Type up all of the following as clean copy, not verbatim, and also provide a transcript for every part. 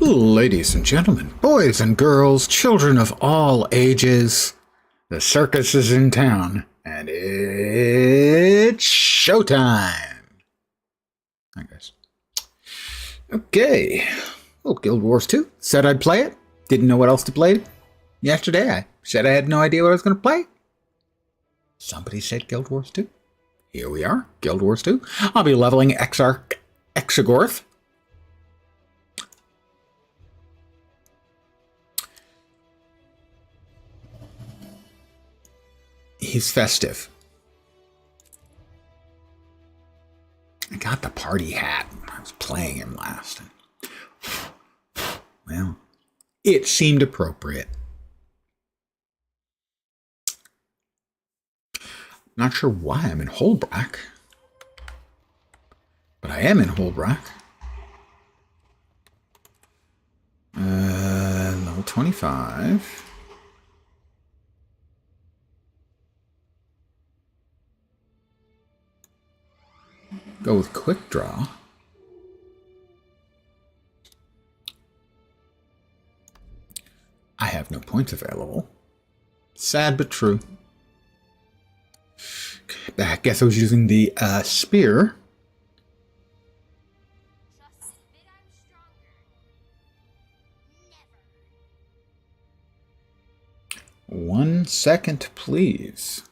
Ladies and gentlemen, boys and girls, children of all ages, the circus is in town, and it's showtime. I guess. Okay. Well, Guild Wars 2. Said I'd play it. Didn't know what else to play yesterday. I said I had no idea what I was going to play. Somebody said Guild Wars 2. Here we are, Guild Wars 2. I'll be leveling Exarch Exegorth. He's festive. I got the party hat. I was playing him last. Well, it seemed appropriate. Not sure why I'm in Holbrack, but I am in Holbrack. Level 25. Go with quick draw. I have no points available. Sad but true. I guess I was using the spear. One second, please.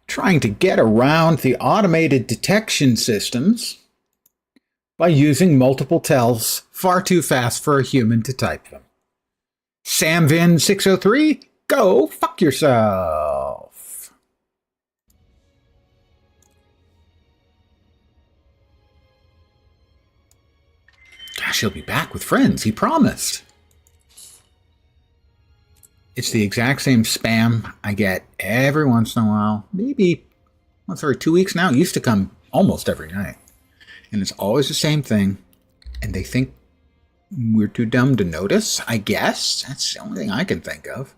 Trying to get around the automated detection systems by using multiple tells far too fast for a human to type them. Samvin603, go fuck yourself. Gosh, he'll be back with friends, he promised. It's the exact same spam I get every once in a while. Maybe once every 2 weeks now. It used to come almost every night. And it's always the same thing. And they think we're too dumb to notice, I guess. That's the only thing I can think of.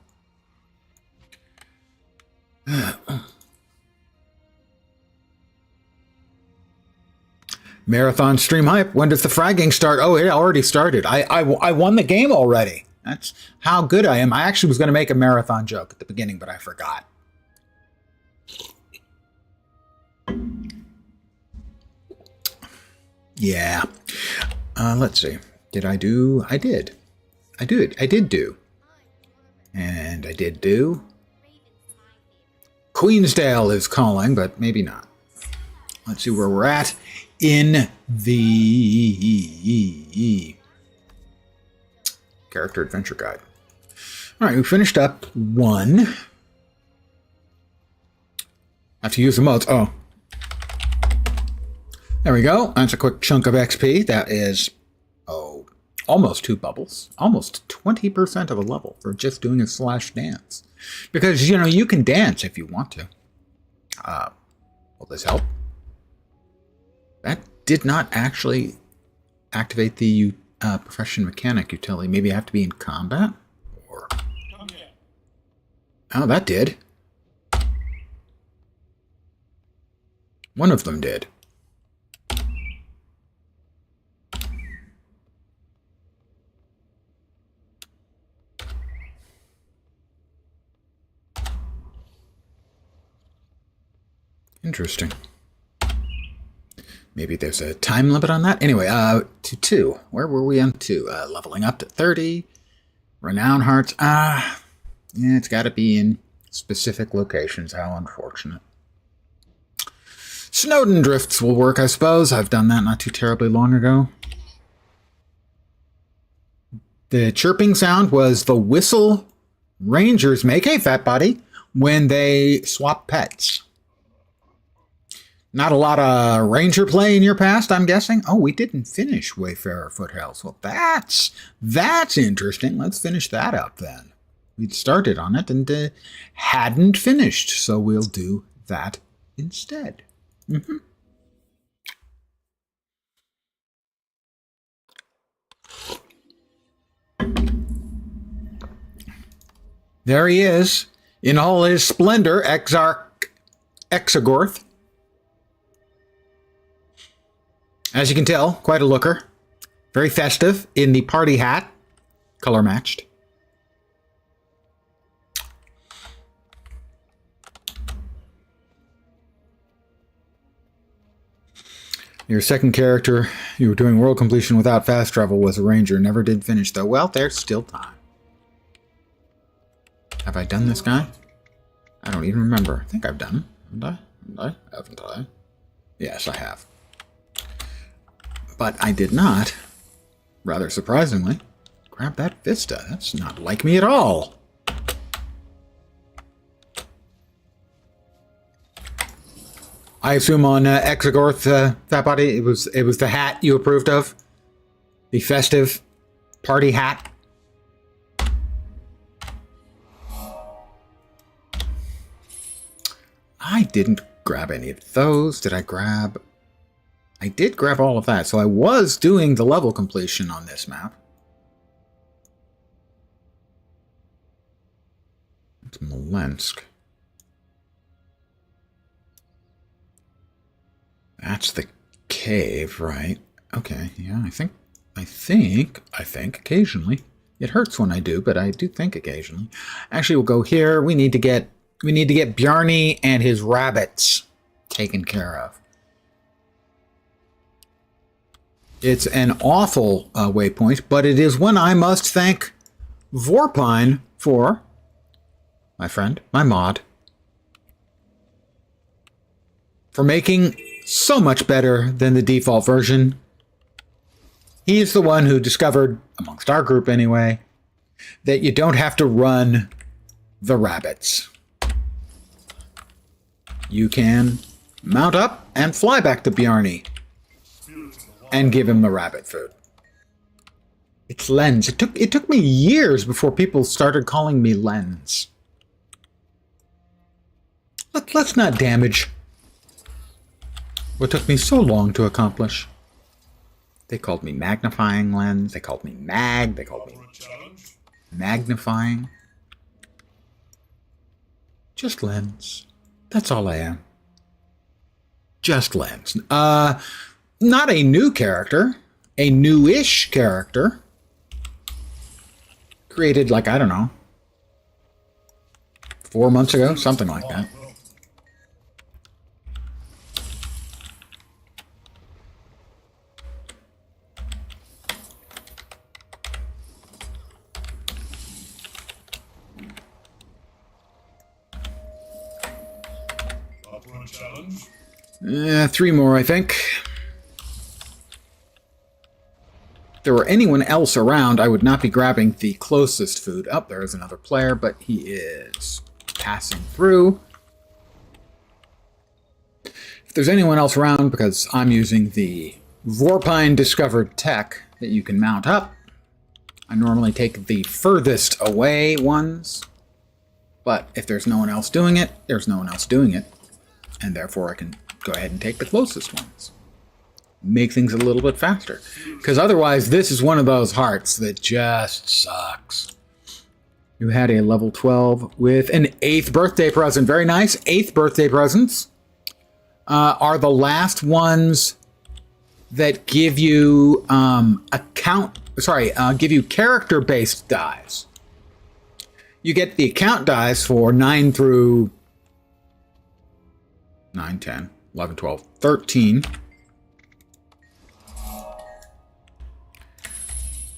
Marathon stream hype. When does the fragging start? Oh, it already started. I won the game already. That's how good I am. I actually was going to make a marathon joke at the beginning, but I forgot. Yeah. Let's see. Did I do? I did. I did do. And I did do. Queensdale is calling, but maybe not. Let's see where we're at in the Character Adventure Guide. All right, we finished up one. Have to use the modes. Oh. There we go. That's a quick chunk of XP. That is, almost 2 bubbles. Almost 20% of a level for just doing a slash dance. Because, you know, you can dance if you want to. Will this help? That did not actually activate the profession mechanic utility. Maybe I have to be in combat? Or... Oh, that did. One of them did. Interesting. Maybe there's a time limit on that. Anyway, to 2. Where were we on 2? Leveling up to 30. Renown hearts. Yeah, it's got to be in specific locations. How unfortunate. Snowden drifts will work, I suppose. I've done that not too terribly long ago. The chirping sound was the whistle rangers make, hey, fat body, when they swap pets. Not a lot of ranger play in your past, I'm guessing. Oh, we didn't finish Wayfarer Foothills. Well, that's interesting. Let's finish that up then. We'd started on it and hadn't finished, so we'll do that instead. Mm-hmm. There he is. In all his splendor, Exarch Exegorth. As you can tell, quite a looker. Very festive in the party hat, color matched. Your second character, you were doing world completion without fast travel, was a ranger. Never did finish, though. Well, there's still time. Have I done this guy? I don't even remember. I think I've done him. Haven't I? Yes, I have. But I did not, rather surprisingly, grab that Vista. That's not like me at all. I assume on Exegorth, Fat Body, it was the hat you approved of? The festive party hat? I didn't grab any of those. Did I grab... I did grab all of that, so I was doing the level completion on this map. It's Smolensk. That's the cave, right? Okay, yeah, I think occasionally. It hurts when I do, but I do think occasionally. Actually, we'll go here. We need to get Bjarni and his rabbits taken care of. It's an awful waypoint, but it is one I must thank Vorpine for, my friend, my mod, for making so much better than the default version. He's the one who discovered, amongst our group anyway, that you don't have to run the rabbits. You can mount up and fly back to Bjarni and give him the rabbit food. It's Lens. It took me years before people started calling me Lens. Let's not damage what took me so long to accomplish. They called me Magnifying Lens. They called me Mag. They called me Magnifying. Just Lens. That's all I am. Just Lens. Not a new character. A newish character. Created, like, I don't know, 4 months ago? Something like that. Challenge? 3 more, I think. If there were anyone else around, I would not be grabbing the closest food. Oh, there is another player, but he is passing through. If there's anyone else around, because I'm using the Vorpine discovered tech that you can mount up, I normally take the furthest away ones. But if there's no one else doing it, there's no one else doing it. And therefore I can go ahead and take the closest ones. Make things a little bit faster. Because otherwise, this is one of those hearts that just sucks. You had a level 12 with an 8th birthday present. Very nice. 8th birthday presents are the last ones that give you give you character-based dies. You get the account dies for 9 through 9, 10, 11, 12, 13.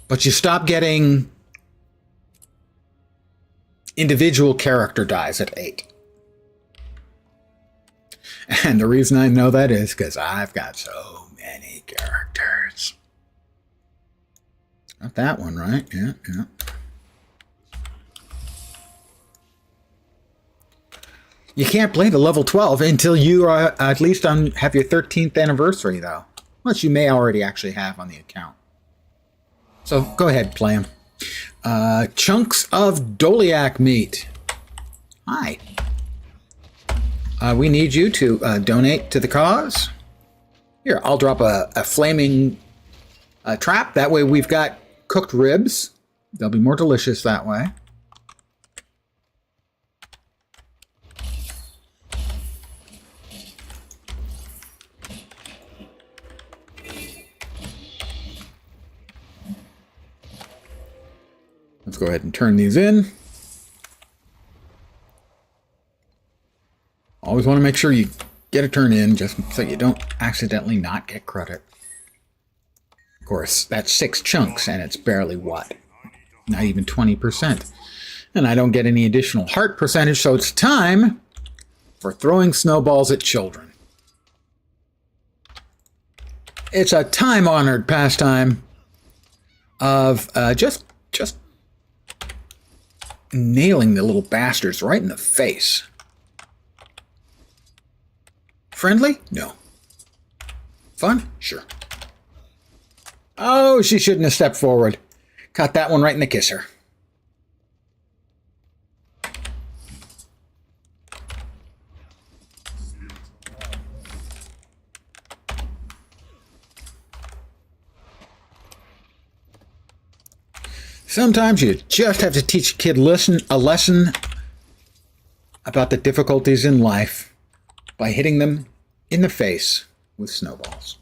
But you stop getting individual character dies at 8. And the reason I know that is because I've got so many characters. Got that one, right? Yeah. You can't play the level 12 until you are at least have your 13th anniversary, though. Which you may already actually have on the account. So go ahead, play them. Chunks of Doliak meat. Hi. We need you to donate to the cause. Here, I'll drop a flaming trap. That way we've got cooked ribs. They'll be more delicious that way. Let's go ahead and turn these in. Always want to make sure you get a turn in just so you don't accidentally not get credit. Of course, that's 6 chunks, and it's barely what? Not even 20%. And I don't get any additional heart percentage, so it's time for throwing snowballs at children. It's a time-honored pastime of just nailing the little bastards right in the face. Friendly? No. Fun? Sure. Oh, she shouldn't have stepped forward. Caught that one right in the kisser. Sometimes you just have to teach a kid a lesson about the difficulties in life by hitting them in the face with snowballs.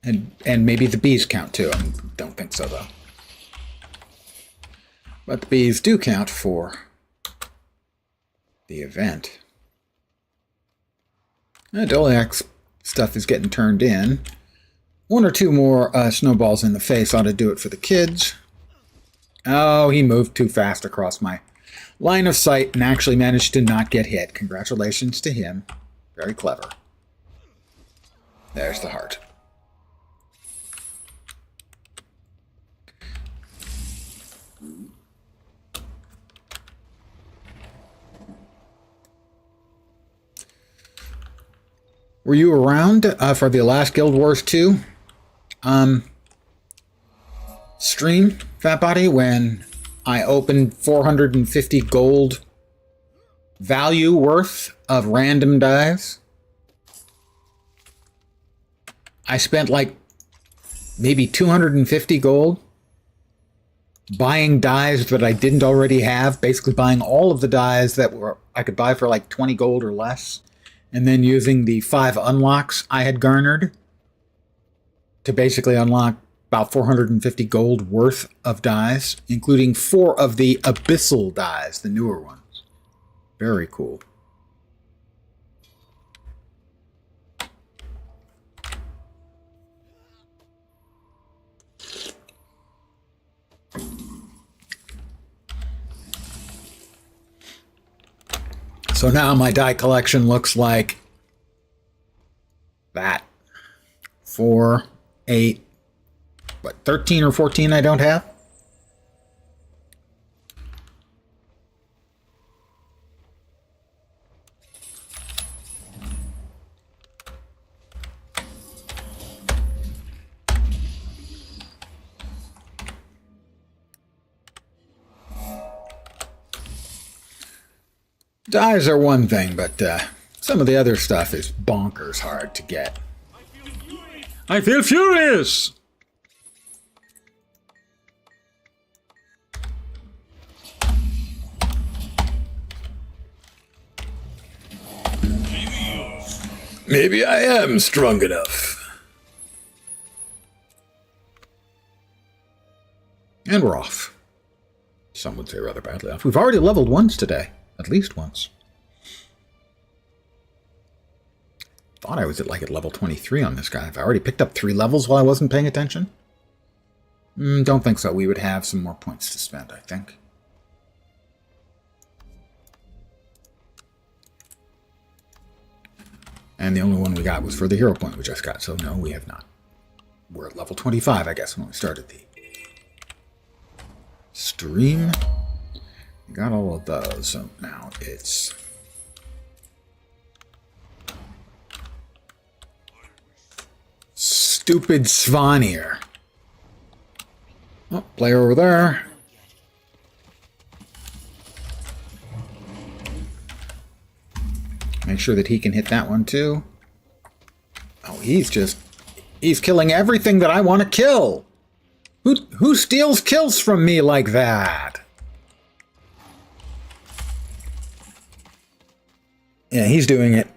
And maybe the bees count too. I don't think so though. But the bees do count for the event. Doliak's stuff is getting turned in. 1 or 2 more snowballs in the face ought to do it for the kids. Oh, he moved too fast across my line of sight and actually managed to not get hit. Congratulations to him. Very clever. There's the heart. Were you around for the last Guild Wars 2 stream, Fat Body, when I opened 450 gold value worth of random dives? I spent like maybe 250 gold buying dies that I didn't already have, basically buying all of the dies that I could buy for like 20 gold or less, and then using the 5 unlocks I had garnered to basically unlock about 450 gold worth of dies, including 4 of the Abyssal dies, the newer ones. Very cool. So now my die collection looks like that. 4, 8, what, 13 or 14 I don't have? Dies are one thing, but some of the other stuff is bonkers hard to get. I feel furious! Maybe I am strong enough. And we're off. Some would say rather badly off. We've already leveled once today. At least once. Thought I was at level 23 on this guy. Have I already picked up 3 levels while I wasn't paying attention? Don't think so. We would have some more points to spend, I think. And the only one we got was for the hero point we just got, so no, we have not. We're at level 25, I guess, when we started the stream. We got all of those, so now it's stupid Svanir. Oh, player over there. Make sure that he can hit that one too. Oh, he's killing everything that I want to kill. Who steals kills from me like that? Yeah, he's doing it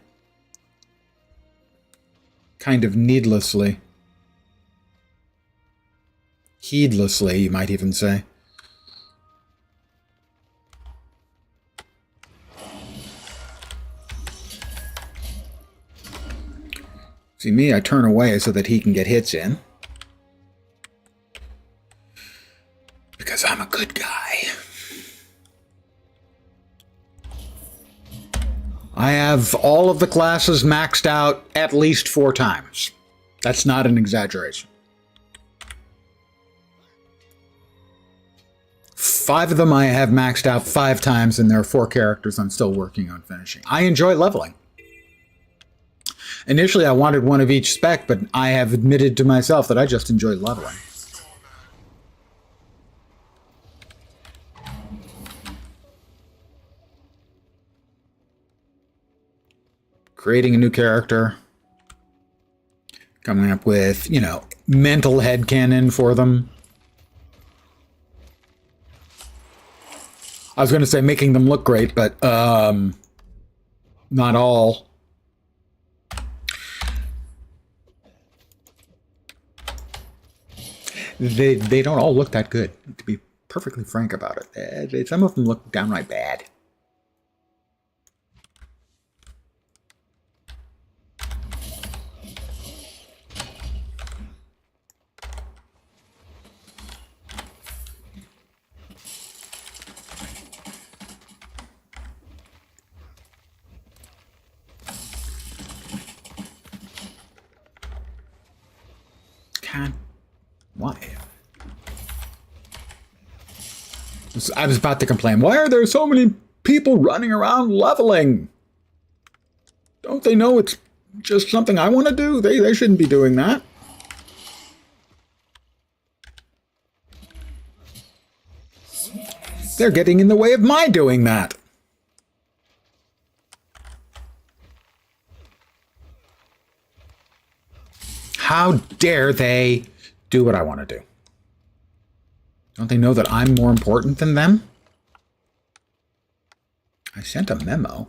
kind of needlessly. Heedlessly, you might even say. See me, I turn away so that he can get hits in. Because I'm a good guy. I have all of the classes maxed out at least 4 times. That's not an exaggeration. 5 of them I have maxed out 5 times, and there are 4 characters I'm still working on finishing. I enjoy leveling. Initially, I wanted one of each spec, but I have admitted to myself that I just enjoy leveling. Creating a new character. Coming up with, you know, mental headcanon for them. I was going to say making them look great, but not all. They don't all look that good, to be perfectly frank about it. Some of them look downright bad. Why? I was about to complain. Why are there so many people running around leveling? Don't they know it's just something I want to do? They shouldn't be doing that. They're getting in the way of my doing that. How dare they do what I want to do? Don't they know that I'm more important than them? I sent a memo.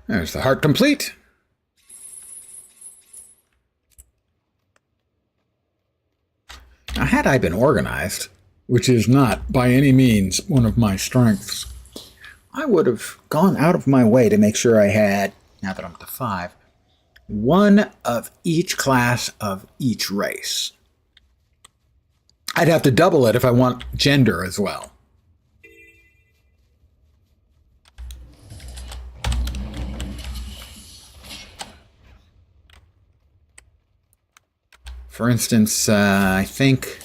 There's the heart complete. Now, had I been organized, which is not by any means one of my strengths, I would have gone out of my way to make sure I had, now that I'm up to 5, 1 of each class of each race. I'd have to double it if I want gender as well. For instance, I think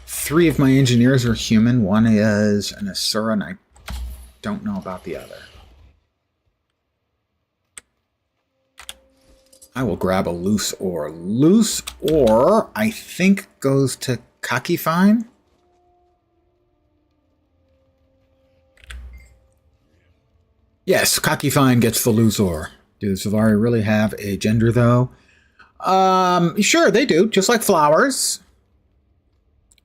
3 of my engineers are human. 1 is an Asura, and I don't know about the other. I will grab a loose ore. Loose ore, I think, goes to Kakifine. Yes, Kakifine gets the loose ore. Do the Sylvari really have a gender, though? Sure, they do, just like flowers.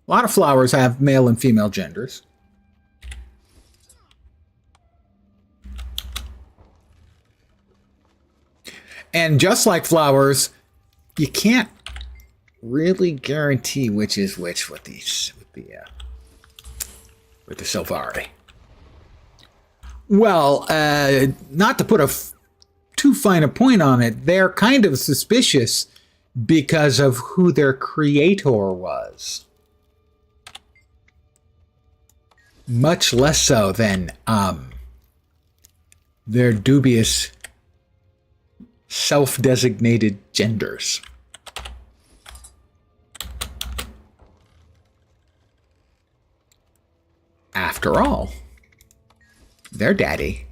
A lot of flowers have male and female genders. And just like flowers, you can't really guarantee which is which with the Sylvari. Well, not to put too fine a point on it, they're kind of suspicious because of who their creator was. Much less so than their dubious self-designated genders. After all, their daddy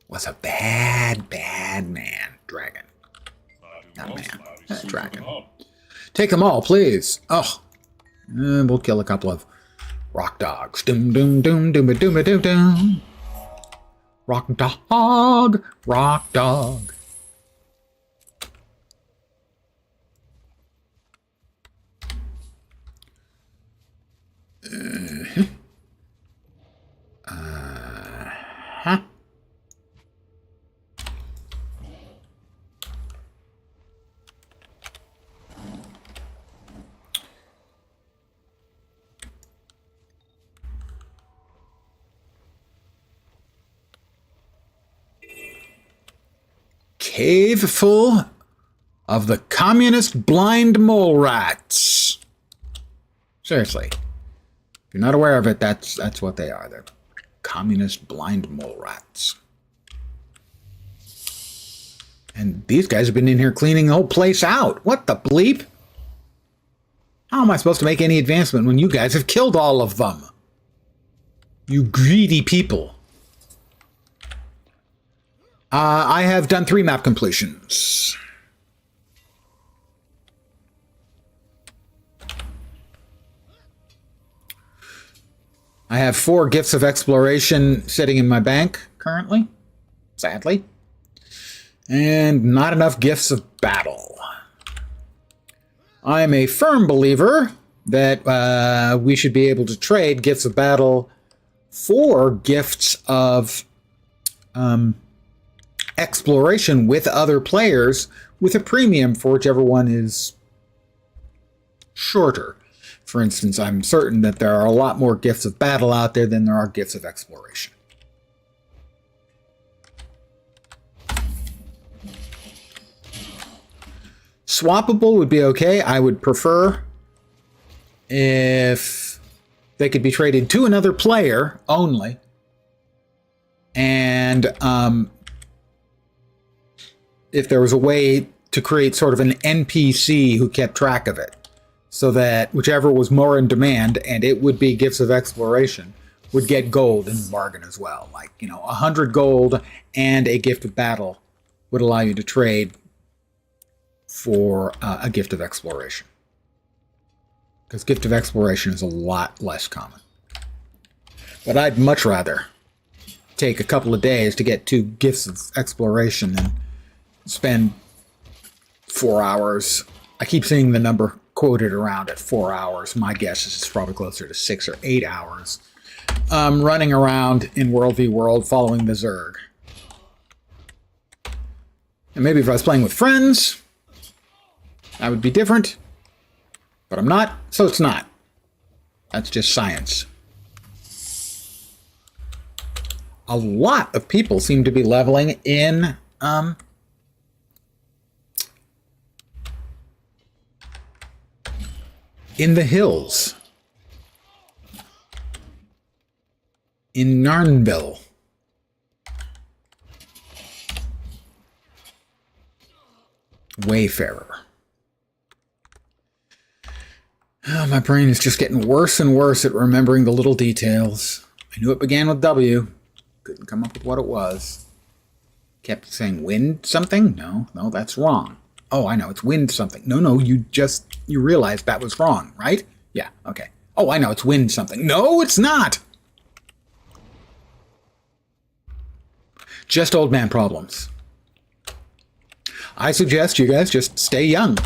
was a bad, bad man. Dragon. Not man. Dragon. Take them all, please. Oh. We'll kill a couple of rock dogs. Doom, doom, doom, doom, doom, doom, doom. Rock dog. Rock dog. Huh? Cave full of the communist blind mole rats. Seriously. If you're not aware of it, that's what they are. They're communist blind mole rats. And these guys have been in here cleaning the whole place out. What the bleep? How am I supposed to make any advancement when you guys have killed all of them? You greedy people. I have done 3 map completions. I have 4 gifts of exploration sitting in my bank currently, sadly. And not enough gifts of battle. I'm a firm believer that we should be able to trade gifts of battle for gifts of exploration with other players with a premium for whichever one is shorter. For instance, I'm certain that there are a lot more gifts of battle out there than there are gifts of exploration. Swappable would be okay. I would prefer if they could be traded to another player only. And if there was a way to create sort of an NPC who kept track of it, so that whichever was more in demand, and it would be gifts of exploration, would get gold in the bargain as well. Like, 100 gold and a gift of battle would allow you to trade for a gift of exploration. Because gift of exploration is a lot less common. But I'd much rather take a couple of days to get 2 gifts of exploration than spend 4 hours. I keep seeing the number quoted around at 4 hours. My guess is it's probably closer to 6 or 8 hours. Running around in World v. World following the Zerg. And maybe if I was playing with friends, that would be different. But I'm not, so it's not. That's just science. A lot of people seem to be leveling in the hills. In Narnville. Wayfarer. Oh, my brain is just getting worse and worse at remembering the little details. I knew it began with W. Couldn't come up with what it was. Kept saying wind something? No, that's wrong. Oh, I know, it's wind something. No, you realized that was wrong, right? Yeah, okay. Oh, I know, it's wind something. No, it's not! Just old man problems. I suggest you guys just stay young.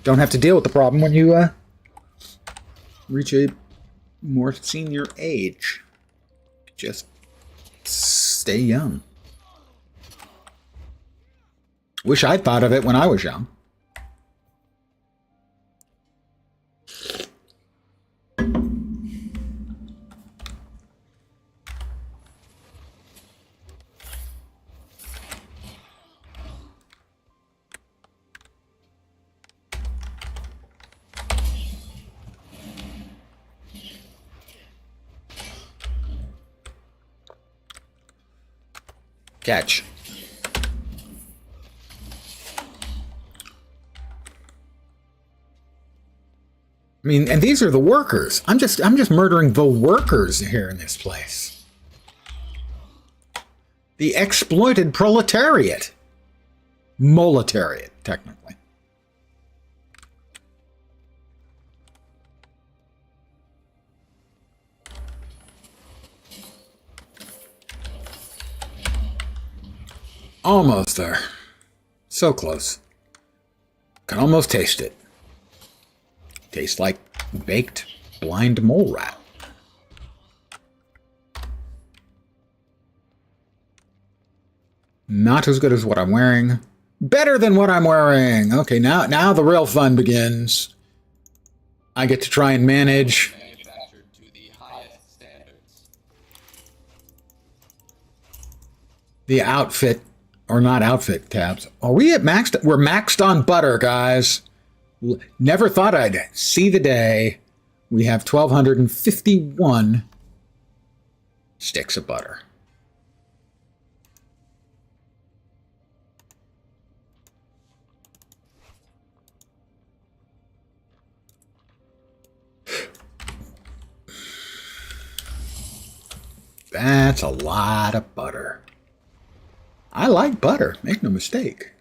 Don't have to deal with the problem when you reach a more senior age. Just stay young. Wish I'd thought of it when I was young. Catch. I mean, and these are the workers. I'm just murdering the workers here in this place. The exploited proletariat. Moletariat, technically. Almost there. So close. Can almost taste it. Tastes like baked blind mole rat. Not as good as what I'm wearing. Better than what I'm wearing. Okay, now the real fun begins. I get to try and manage the outfit, or not outfit tabs. Are we at maxed? We're maxed on butter, guys. Never thought I'd see the day. We have 1,251 sticks of butter. That's a lot of butter. I like butter, make no mistake.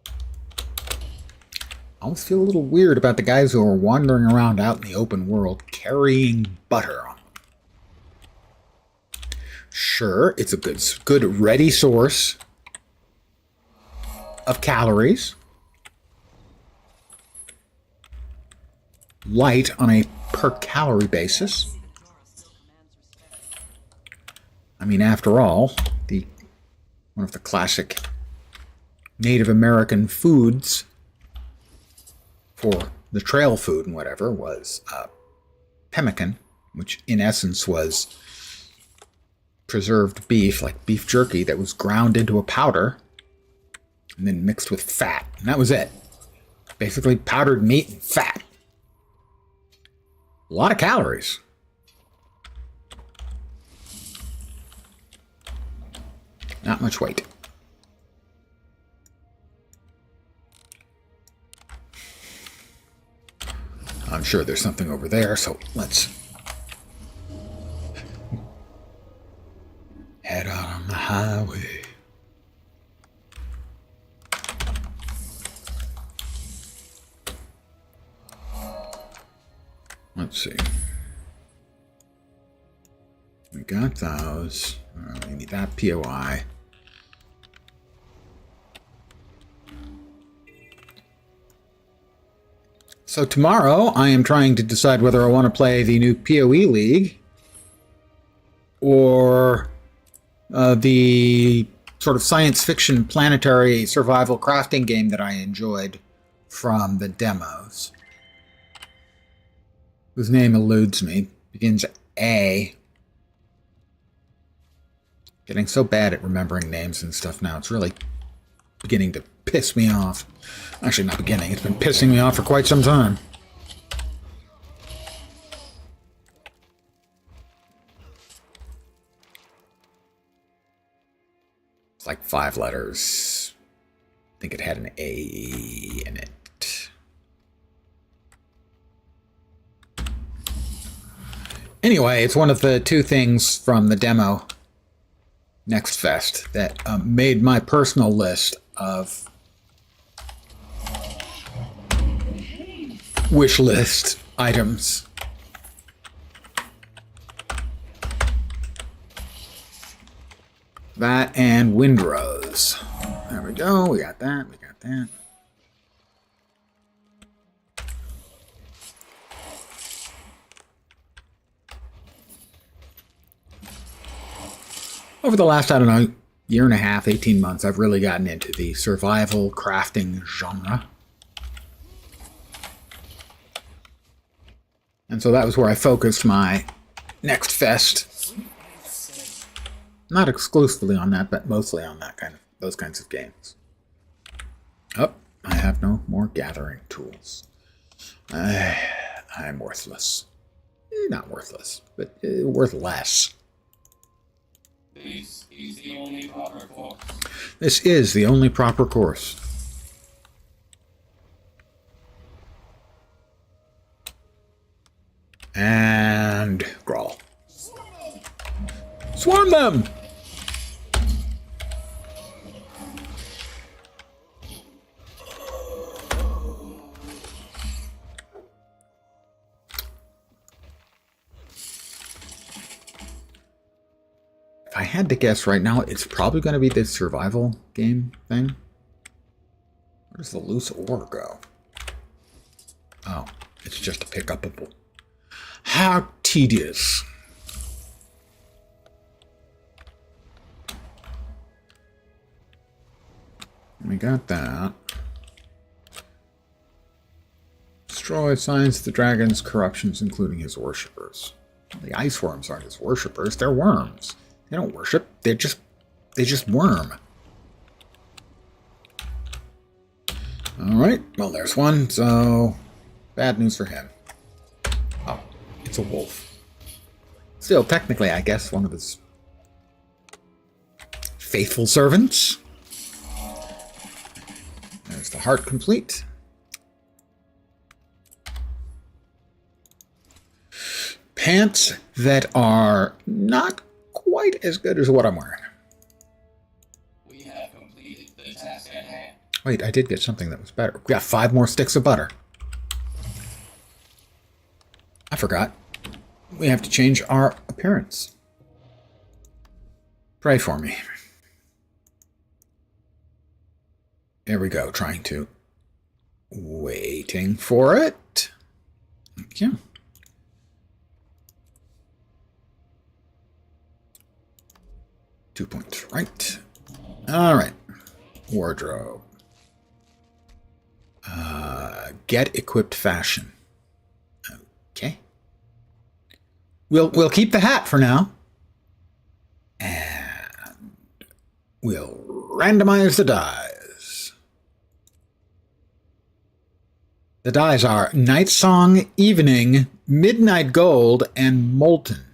I always feel a little weird about the guys who are wandering around out in the open world carrying butter on them. Sure, it's a good ready source of calories. Light on a per calorie basis. I mean, after all, one of the classic Native American foods for the trail food and whatever was pemmican, which in essence was preserved beef, like beef jerky, that was ground into a powder and then mixed with fat. And that was it. Basically powdered meat and fat. A lot of calories. Not much weight. I'm sure there's something over there, so let's head out on the highway. Let's see. We got those. We need that POI. So tomorrow, I am trying to decide whether I want to play the new PoE League or the sort of science fiction planetary survival crafting game that I enjoyed from the demos, whose name eludes me. Begins A. Getting so bad at remembering names and stuff now. It's really beginning to piss me off. Actually, not beginning. It's been pissing me off for quite some time. It's like 5 letters. I think it had an A in it. Anyway, it's one of the 2 things from the demo Next Fest that made my personal list of wish list items. That and Windrose. There we go. We got that. We got that. Over the last, I don't know, year and a half, 18 months, I've really gotten into the survival crafting genre. And so that was where I focused my Next Fest. Not exclusively on that, but mostly on those kinds of games. Oh, I have no more gathering tools. I'm worthless. Not worthless, but worth less. This is the only proper course. This is the only proper course. And Grawl. Swarm them! If I had to guess right now, it's probably going to be this survival game thing. Where does the loose ore go? Oh, it's just a pick-upable. How tedious. We got that. Destroy signs of the dragon's corruptions, including his worshippers. The ice worms aren't his worshippers, they're worms. They don't worship, they just worm. Alright, well there's one, so bad news for him. Oh, it's a wolf. Still, technically, I guess, one of his faithful servants. There's the heart complete. Pants that are not quite as good as what I'm wearing. We have completed the task at hand. Wait, I did get something that was better. We got 5 more sticks of butter. I forgot. We have to change our appearance. Pray for me. There we go, trying to. Waiting for it. Thank you. Two points, right. All right. Wardrobe. Get equipped fashion. Okay. We'll keep the hat for now. And we'll randomize the dies. The dies are Night Song, Evening, Midnight Gold, and Molten.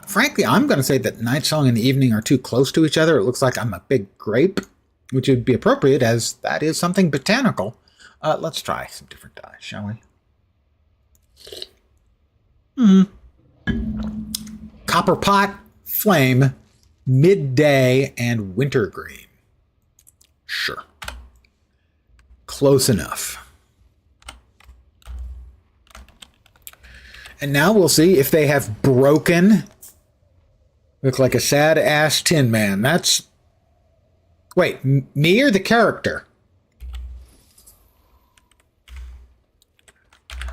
Frankly, I'm going to say that Night Song and Evening are too close to each other. It looks like I'm a big grape, which would be appropriate as that is something botanical. Let's try some different dies, shall we? Copper Pot, Flame, Midday, and Wintergreen. Sure. Close enough. And now we'll see if they have broken. Look like a sad-ass Tin Man. That's... Wait, me or the character?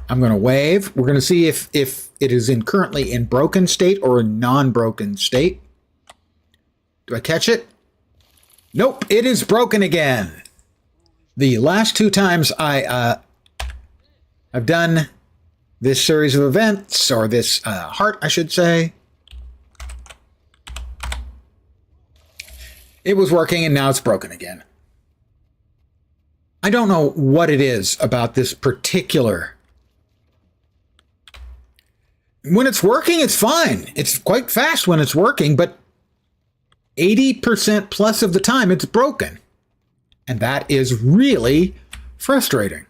I'm going to wave. We're going to see if it is currently in broken state or a non-broken state. Do I catch it? Nope, it is broken again. The last 2 times I've done this series of events, or this heart, I should say, it was working and now it's broken again. I don't know what it is about this particular. When it's working, it's fine. It's quite fast when it's working, but 80% plus of the time it's broken. And that is really frustrating.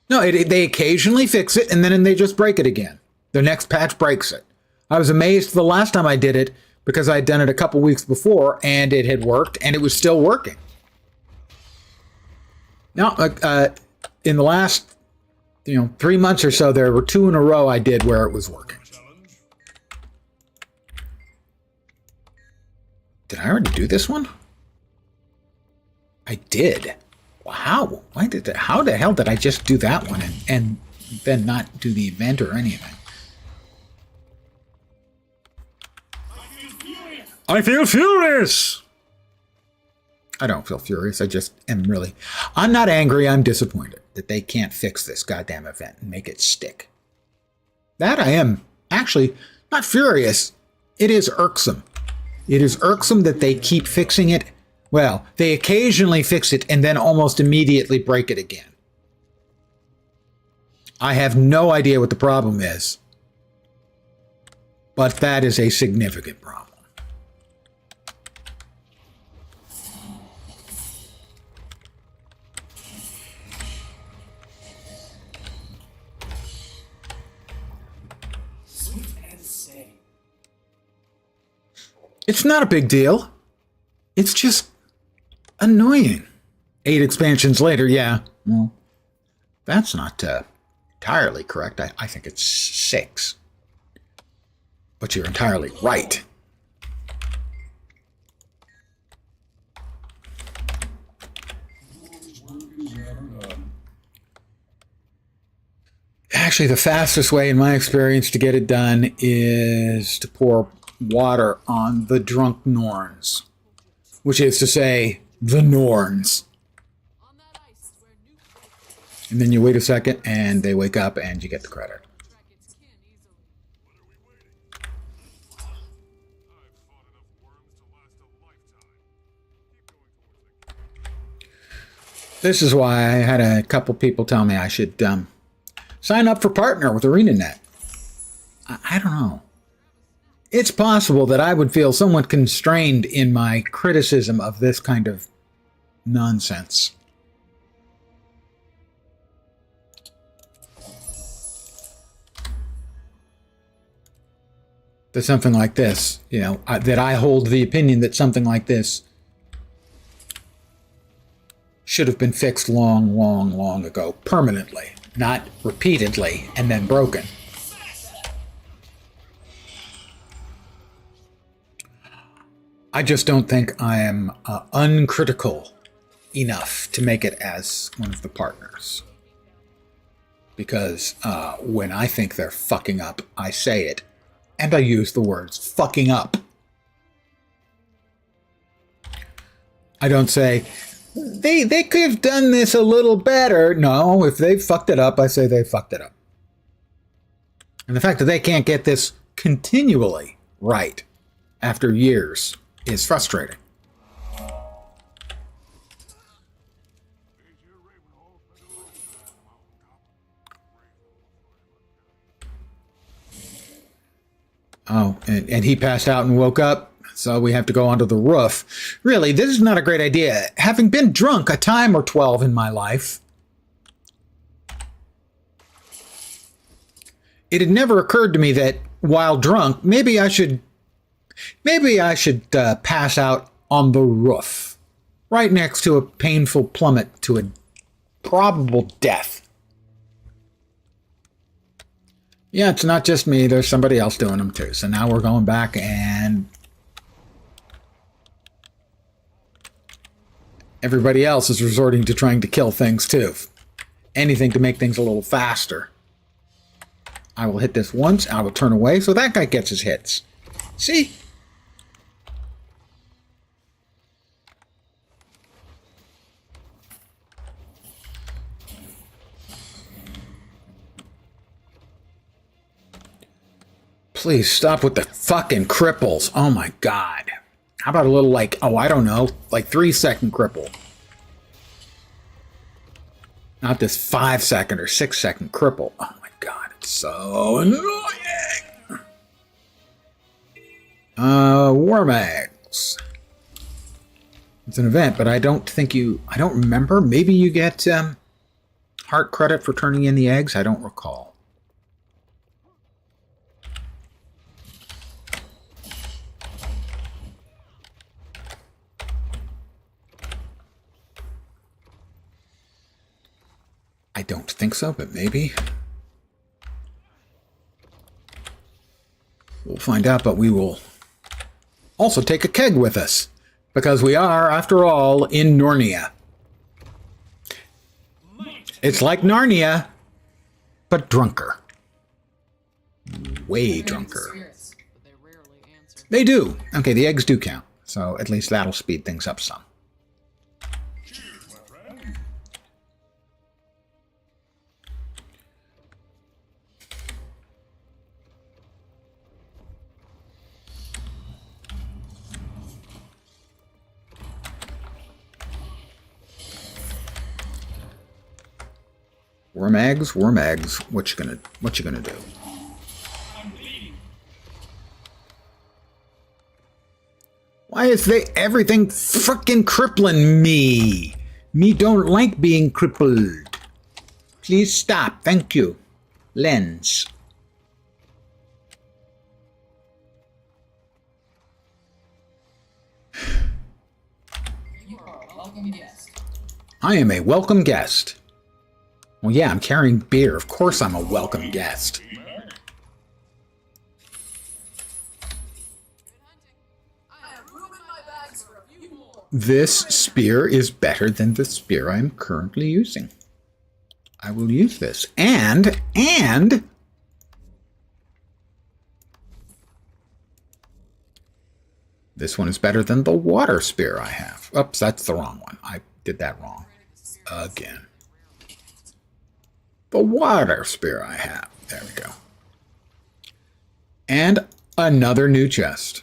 No, they occasionally fix it and then they just break it again. The next patch breaks it. I was amazed the last time I did it because I'd done it a couple weeks before and it had worked and it was still working. Now, in the last 3 months or so, there were 2 in a row I did where it was working. Did I already do this one? I did. Wow. Why did that? How the hell did I just do that one and then not do the event or anything? I feel furious! I don't feel furious. I just am really... I'm not angry. I'm disappointed that they can't fix this goddamn event and make it stick. That I am actually not furious. It is irksome. It is irksome that they keep fixing it. Well, they occasionally fix it and then almost immediately break it again. I have no idea what the problem is, but that is a significant problem. It's not a big deal. It's just annoying. 8 expansions later, yeah. Well, that's not entirely correct. I think it's 6. But you're entirely right. Actually, the fastest way, in my experience, to get it done is to pour water on the drunk Norns. Which is to say, The Norns. And then you wait a second, and they wake up, and you get the credit. This is why I had a couple people tell me I should sign up for partner with ArenaNet. I don't know. It's possible that I would feel somewhat constrained in my criticism of this kind of nonsense. That something like this, you know, that I hold the opinion that something like this should have been fixed long, long, long ago, permanently, not repeatedly and then broken. I just don't think I am uncritical enough to make it as one of the partners. Because when I think they're fucking up, I say it. And I use the words fucking up. I don't say, they could have done this a little better. No, if they fucked it up, I say they fucked it up. And the fact that they can't get this continually right after years is frustrating. Oh, and he passed out and woke up, so we have to go onto the roof. Really, this is not a great idea. Having been drunk a time or 12 in my life, it had never occurred to me that while drunk, maybe I should pass out on the roof, right next to a painful plummet to a probable death. Yeah, it's not just me. There's somebody else doing them too. So now we're going back and everybody else is resorting to trying to kill things too. Anything to make things a little faster. I will hit this once. I will turn away so that guy gets his hits. See? Please stop with the fucking cripples. Oh my god. How about a little like, oh, I don't know, like 3-second cripple. Not this 5-second or 6-second cripple. Oh my god, it's so annoying. Worm eggs. It's an event, but I don't remember. Maybe you get heart credit for turning in the eggs. I don't recall. I don't think so, but maybe. We'll find out, but we will also take a keg with us, because we are, after all, in Narnia. It's like Narnia, but drunker. Way drunker. They do. Okay, the eggs do count, so at least that'll speed things up some. Worm eggs, worm eggs. What you gonna do? Why is everything frickin' crippling me? Me don't like being crippled. Please stop. Thank you. Lens. You are a welcome guest. I am a welcome guest. Well, yeah, I'm carrying beer. Of course I'm a welcome guest. This spear is better than the spear I'm currently using. I will use this. And This one is better than the water spear I have. Oops, that's the wrong one. I did that wrong. Again. The water spear I have. There we go. And another new chest.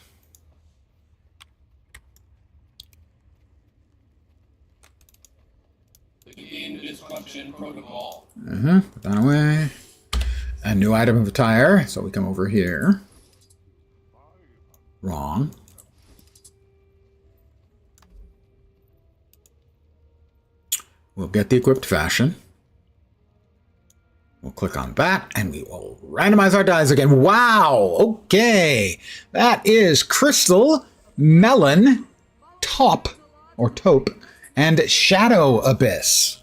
The game destruction protocol. Put that away. A new item of attire. So we come over here. Wrong. We'll get the equipped fashion. We'll click on that, and we will randomize our dies again. Wow! Okay. That is Crystal, Melon, Top, or Taupe, and Shadow Abyss.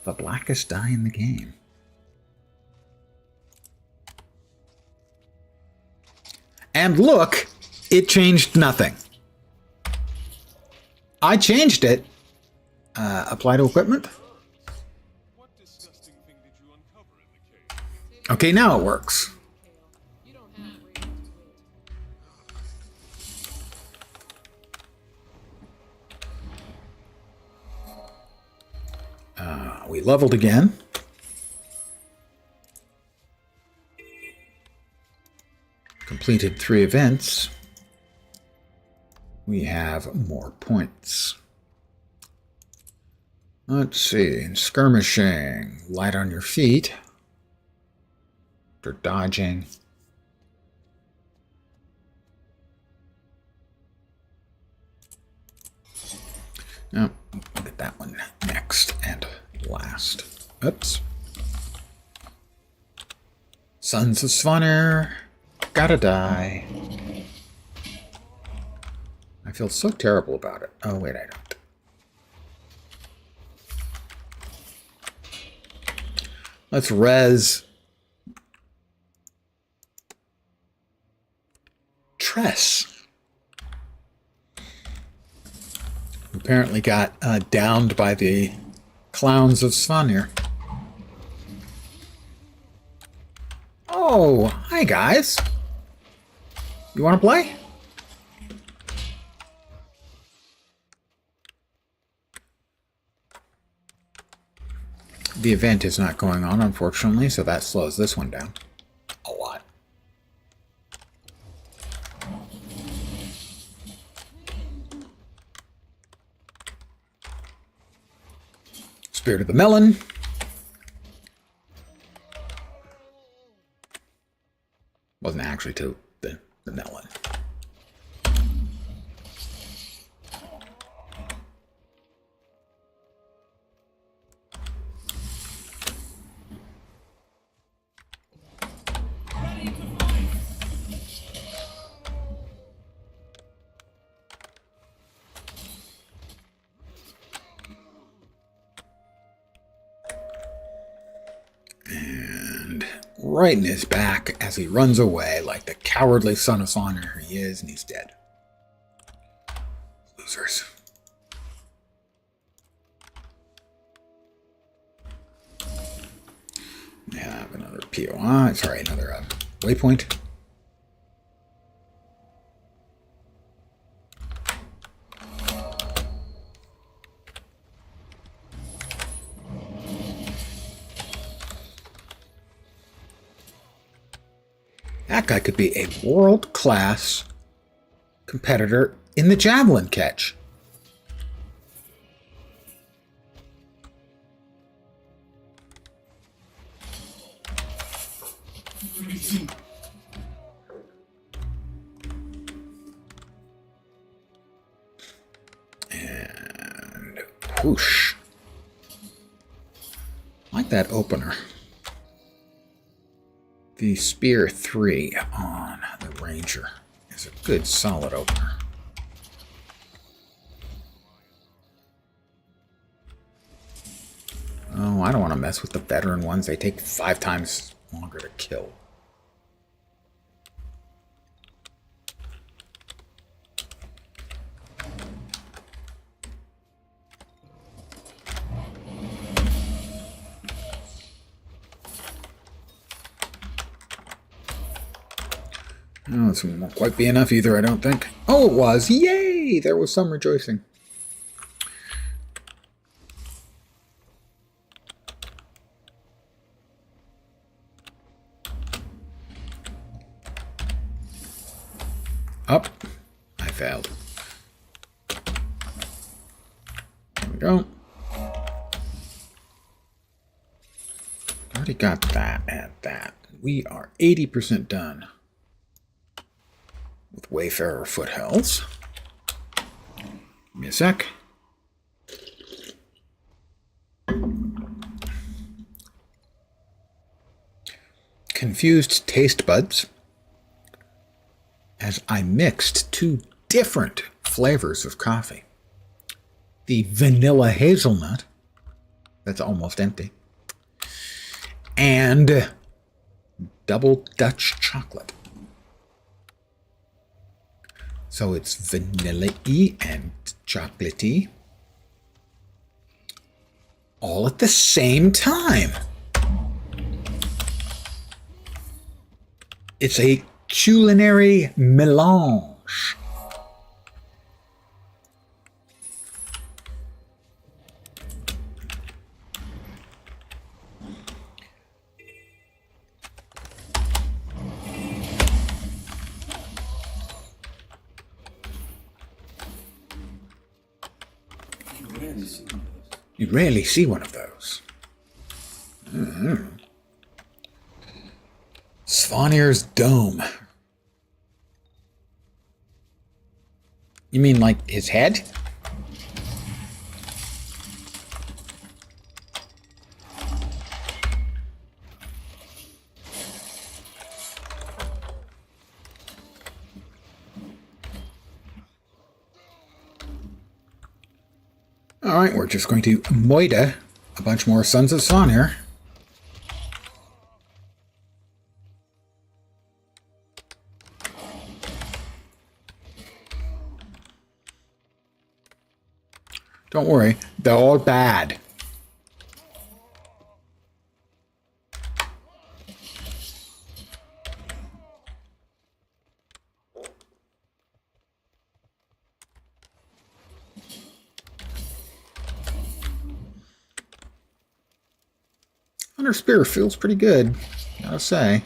The blackest die in the game. And look, it changed nothing. I changed it. Apply to equipment. Okay, now it works. We leveled again. Completed 3 events. We have more points. Let's see. Skirmishing. Light on your feet. After dodging. No, we'll get that one next and last. Oops. Sons of Svanir. Gotta die. I feel so terrible about it. Oh, wait, I don't. Let's res Tress. Who apparently got downed by the clowns of Svanir. Oh, hi guys. You want to play? The event is not going on, unfortunately, so that slows this one down a lot. Spirit of the Melon. Wasn't actually to the melon. Right in his back as he runs away like the cowardly son of Svanir he is, and he's dead. Losers. We have another POI, sorry, another waypoint. That guy could be a world-class competitor in the javelin catch. And whoosh. I like that opener. The Spear 3 on the Ranger is a good solid opener. Oh, I don't want to mess with the veteran ones. They take 5 times longer to kill. Oh, this won't quite be enough either, I don't think. Oh, it was! Yay! There was some rejoicing. Up. I failed. There we go. Already got that and that. We are 80% done with Wayfarer Foothills. Give me a sec. Confused taste buds as I mixed two different flavors of coffee. The vanilla hazelnut, that's almost empty, and double Dutch chocolate. So it's vanilla-y and chocolatey all at the same time. It's a culinary melange. You rarely see one of those. Svanir's dome. You mean like his head? Alright, we're just going to moida a bunch more Sons of Svanir. Don't worry, they're all bad. Hunter Spear feels pretty good, gotta say.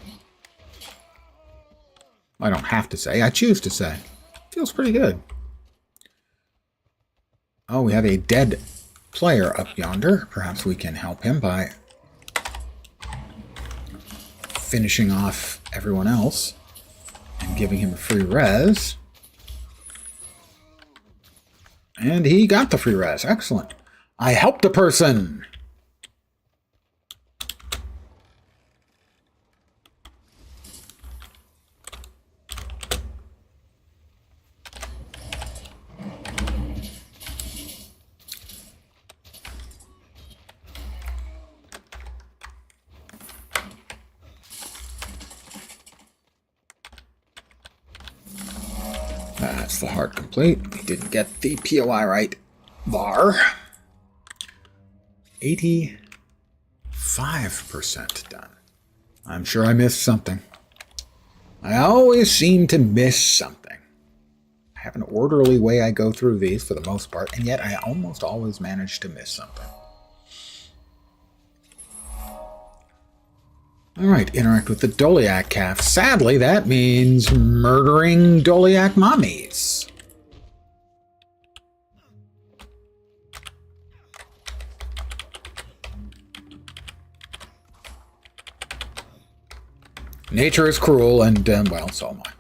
I don't have to say, I choose to say. Feels pretty good. Oh, we have a dead player up yonder. Perhaps we can help him by finishing off everyone else and giving him a free res. And he got the free res. Excellent. I helped a person. That's the heart complete. We didn't get the POI right. VAR. 85% done. I'm sure I missed something. I always seem to miss something. I have an orderly way I go through these for the most part, and yet I almost always manage to miss something. Alright, interact with the Doliac calf. Sadly, that means murdering Doliac mommies. Nature is cruel, and, well, so am I.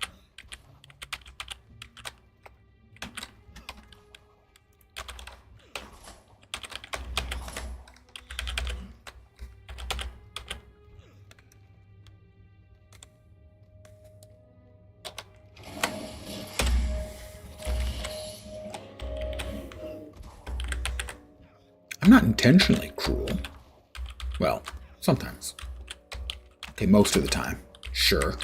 I'm not intentionally cruel. Well, sometimes. Okay, most of the time. Sure.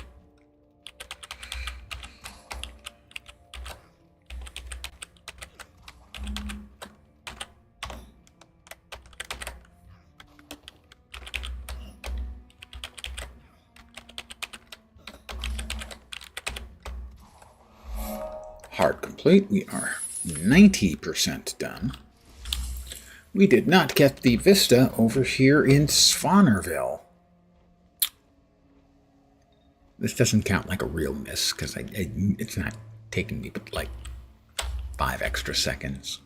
complete. We are 90% done. We did not get the vista over here in Svannerville. This doesn't count like a real miss because it's not taking me but like 5 extra seconds.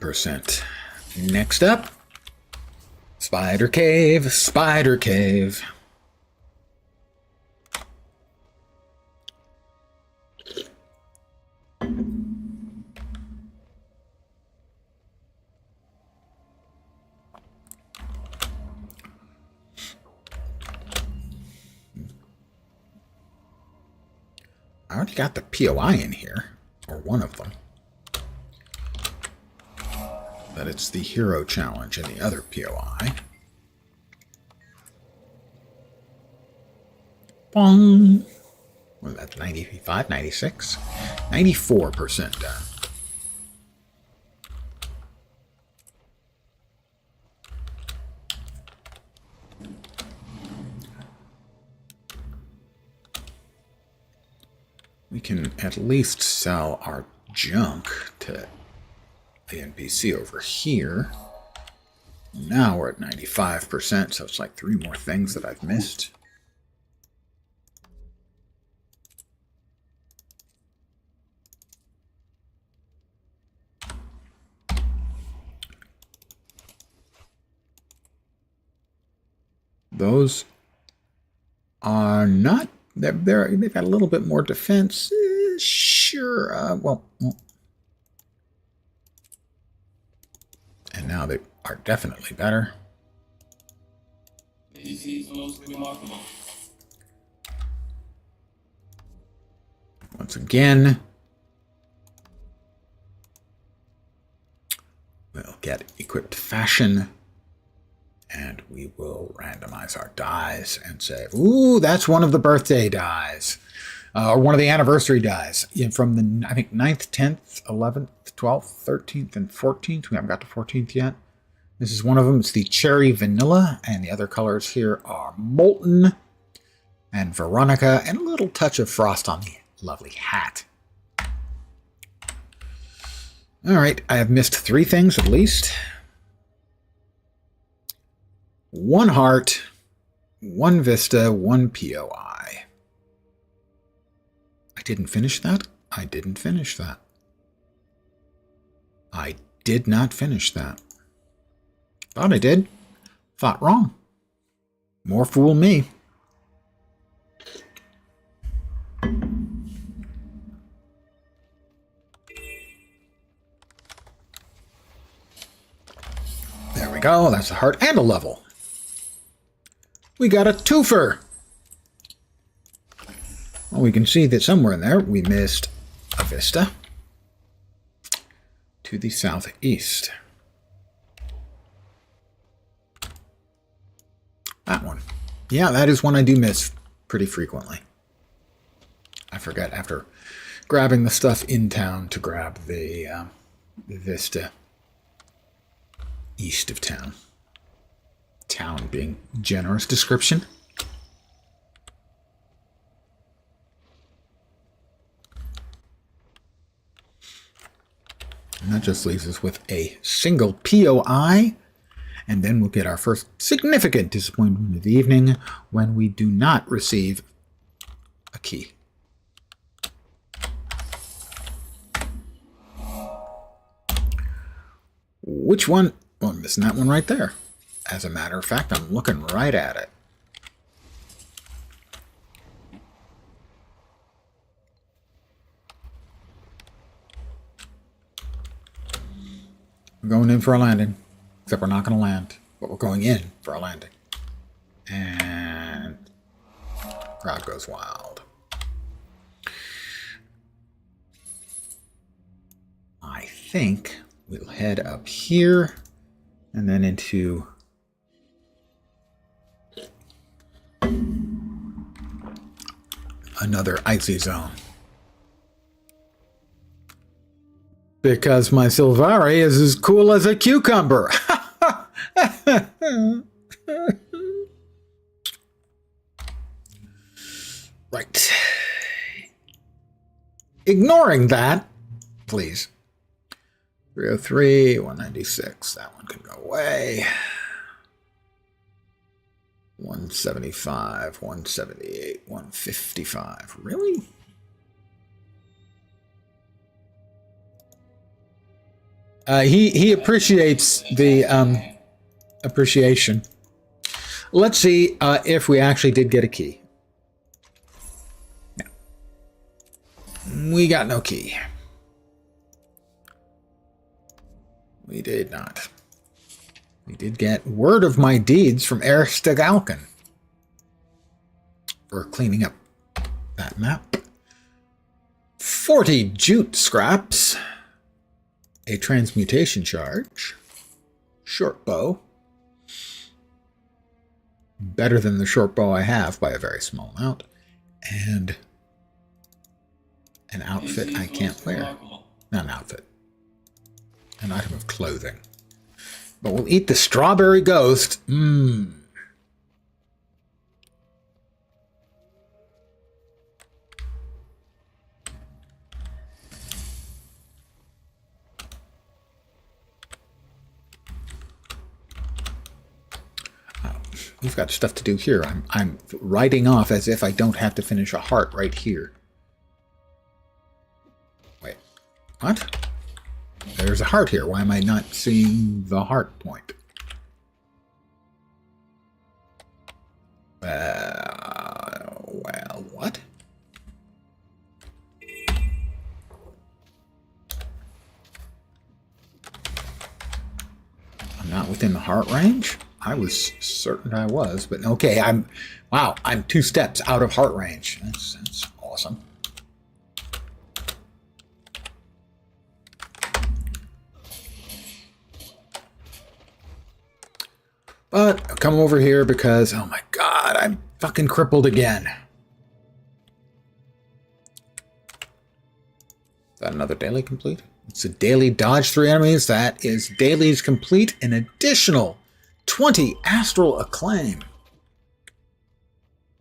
%. Next up, Spider Cave, Spider Cave. I already got the POI in here, or one of them. But it's the hero challenge and the other POI. Bong! Well, that's 95, 96, 94% done. We can at least sell our junk to the NPC over here. Now we're at 95%, so it's like 3 more things that I've missed. Those are not... They've got a little bit more defense. Sure. Well. And now they are definitely better. This is most remarkable. Once again, we'll get equipped fashion. And we will randomize our dies and say, ooh, that's one of the birthday dies. Or one of the anniversary dies. From the, I think, 9th, 10th, 11th, 12th, 13th, and 14th. We haven't got to 14th yet. This is one of them. It's the Cherry Vanilla. And the other colors here are Molten and Veronica. And a little touch of Frost on the lovely hat. All right. I have missed 3 things at least. 1 heart, 1 vista, 1 POI. I didn't finish that? I didn't finish that. I did not finish that. Thought I did. Thought wrong. More fool me. There we go. That's a heart and a level. We got a twofer. Well, we can see that somewhere in there we missed a vista to the southeast. That one. Yeah, that is one I do miss pretty frequently. I forget after grabbing the stuff in town to grab the vista east of town. Town being generous description. And that just leaves us with a single POI. And then we'll get our first significant disappointment of the evening when we do not receive a key. Which one? Well, I'm missing that one right there. As a matter of fact, I'm looking right at it. We're going in for a landing. Except we're not going to land. But we're going in for a landing. And crowd goes wild. I think we'll head up here and then into another icy zone. Because my Silvari is as cool as a cucumber. Right. Ignoring that, please. 303, 196. That one can go away. 175, 178, 155. Really? He appreciates the appreciation. Let's see if we actually did get a key. No. We got no key. We did not. We did get word of my deeds from Eric Stegalkin for cleaning up that map. 40 jute scraps. A transmutation charge. Short bow. Better than the short bow I have by a very small amount. And an outfit I can't wear. Not an outfit. An item of clothing. But we'll eat the strawberry ghost. Mmm. We've got stuff to do here. I'm writing off as if I don't have to finish a heart right here. Wait, what? There's a heart here. Why am I not seeing the heart point? Well, what? I'm not within the heart range? I was certain I was, but okay, wow, I'm 2 steps out of heart range. That's awesome. But I'll come over here because, oh my god, I'm fucking crippled again. Is that another daily complete? It's a daily dodge 3 enemies. That is dailies complete, an additional 20 astral acclaim.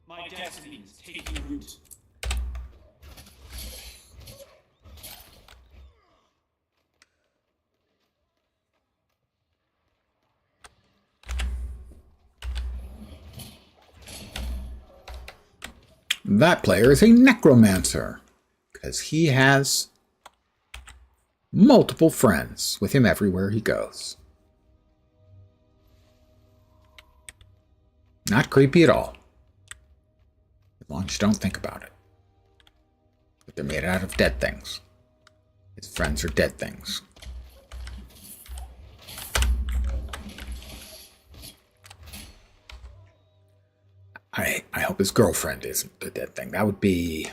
My destiny is taking root. That player is a necromancer because he has multiple friends with him everywhere he goes. Not creepy at all. As long as you don't think about it. But they're made out of dead things. His friends are dead things. I hope his girlfriend isn't a dead thing. That would be...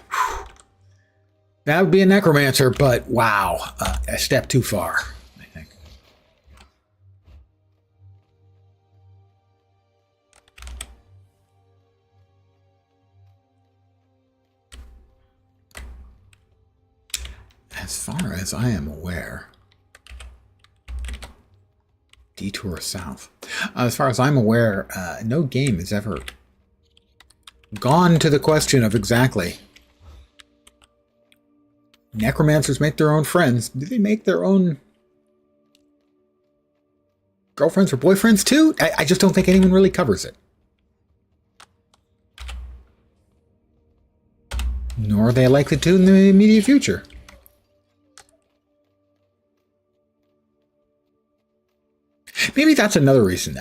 That would be a necromancer, but wow. A step too far, I think. As far as I am aware... Detour south. As far as I'm aware, no game has ever gone to the question of exactly... Necromancers make their own friends. Do they make their own girlfriends or boyfriends too? I just don't think anyone really covers it. Nor are they likely to in the immediate future. Maybe that's another reason.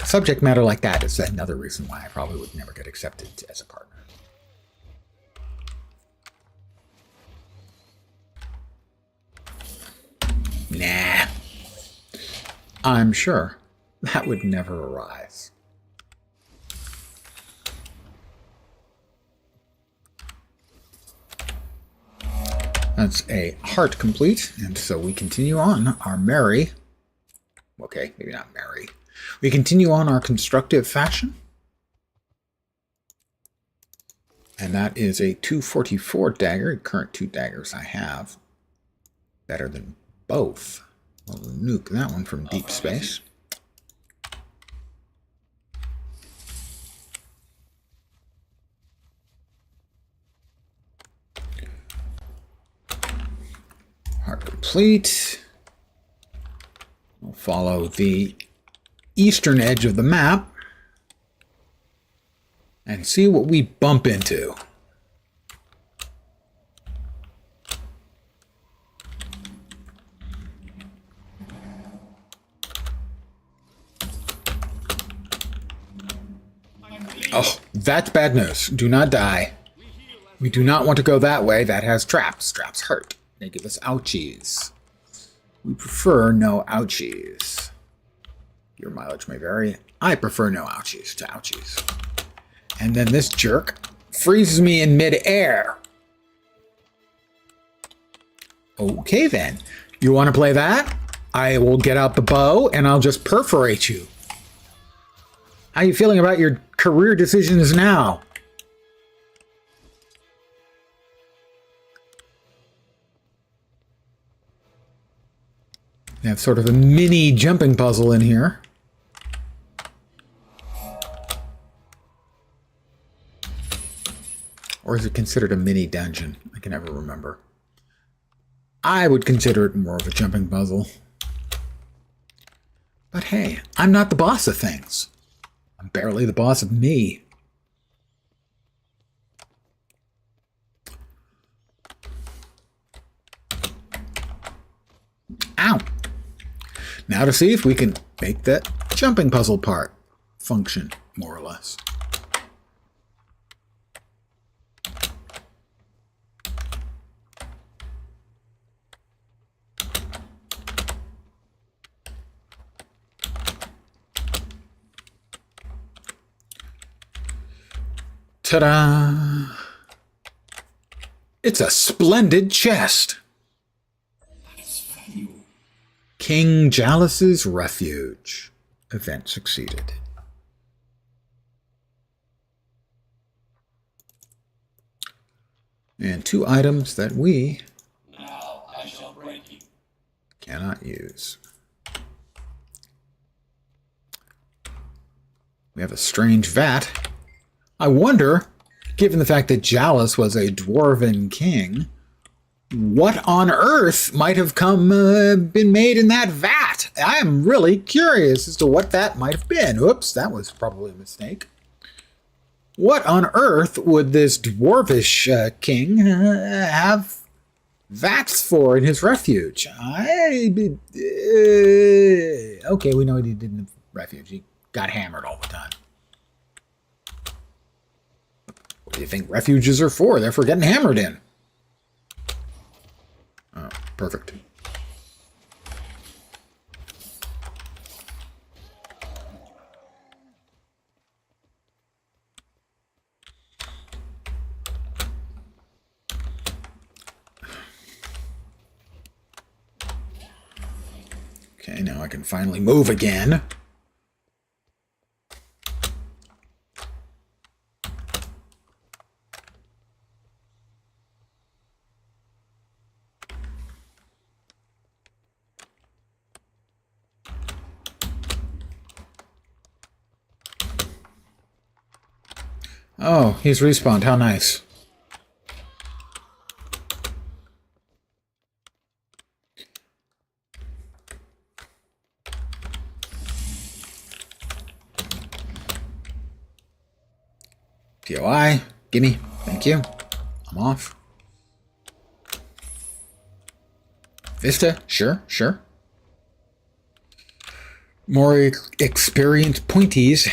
Subject matter like that is another reason why I probably would never get accepted as a partner. Nah. I'm sure that would never arise. That's a heart complete, and so we continue on our merry... Okay, maybe not merry. We continue on our constructive fashion. And that is a 244 dagger, current 2 daggers I have. Better than both. We'll nuke that one from deep space. Hard complete. We'll follow the eastern edge of the map and see what we bump into. Oh, that's bad news. Do not die. We do not want to go that way. That has traps. Traps hurt. They give us ouchies. We prefer no ouchies. Your mileage may vary. I prefer no ouchies to ouchies. And then this jerk freezes me in midair. Okay then. You want to play that? I will get out the bow and I'll just perforate you. How are you feeling about your career decisions now? We have sort of a mini jumping puzzle in here. Or is it considered a mini dungeon? I can never remember. I would consider it more of a jumping puzzle. But hey, I'm not the boss of things. I'm barely the boss of me. Ow! Now to see if we can make that jumping puzzle part function, more or less. Ta-da! It's a splendid chest! King Jalus's Refuge. Event succeeded. And 2 items that we Now I shall break you. cannot use. We have a strange vat. I wonder, given the fact that Jalus was a dwarven king, what on earth might have been made in that vat? I am really curious as to what that might have been. Oops, that was probably a mistake. What on earth would this dwarvish king have vats for in his refuge? Okay, we know he didn't have refuge. He got hammered all the time. What do you think refuges are for? They're for getting hammered in. Oh, perfect. Okay, now I can finally move again. Oh, he's respawned. How nice. POI. Gimme. Thank you. I'm off. Vista. Sure, sure. More experienced pointies.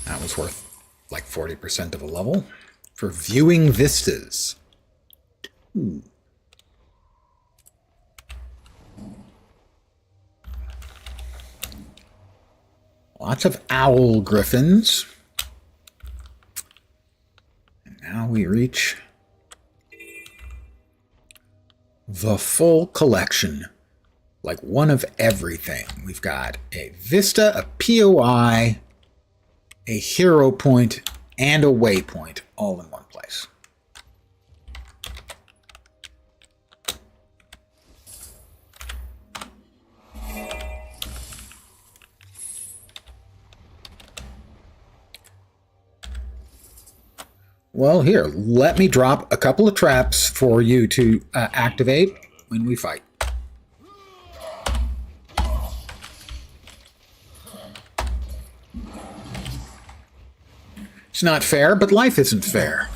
That was worth like 40% of a level for viewing vistas. Ooh. Lots of owl griffins. And now we reach the full collection. Like one of everything. We've got a Vista, a POI, a hero point, and a waypoint all in one place. Well, here, let me drop a couple of traps for you to activate when we fight. It's not fair, but life isn't fair.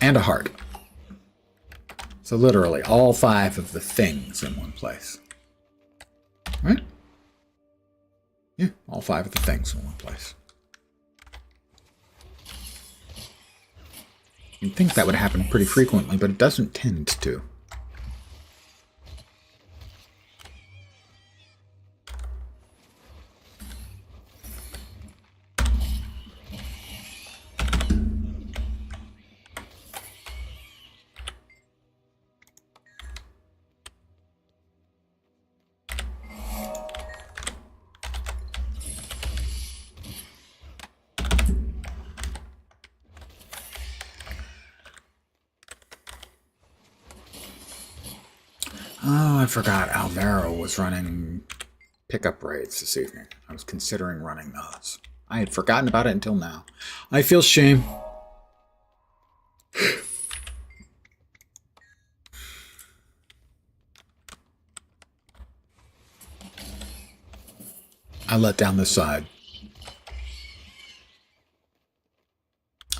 And a heart. So literally, all 5 of the things in one place. Right? Yeah, all 5 of the things in one place. You'd think that would happen pretty frequently, but it doesn't tend to. Oh, I forgot Alvaro was running pickup raids this evening. I was considering running those. I had forgotten about it until now. I feel shame. I let down the side.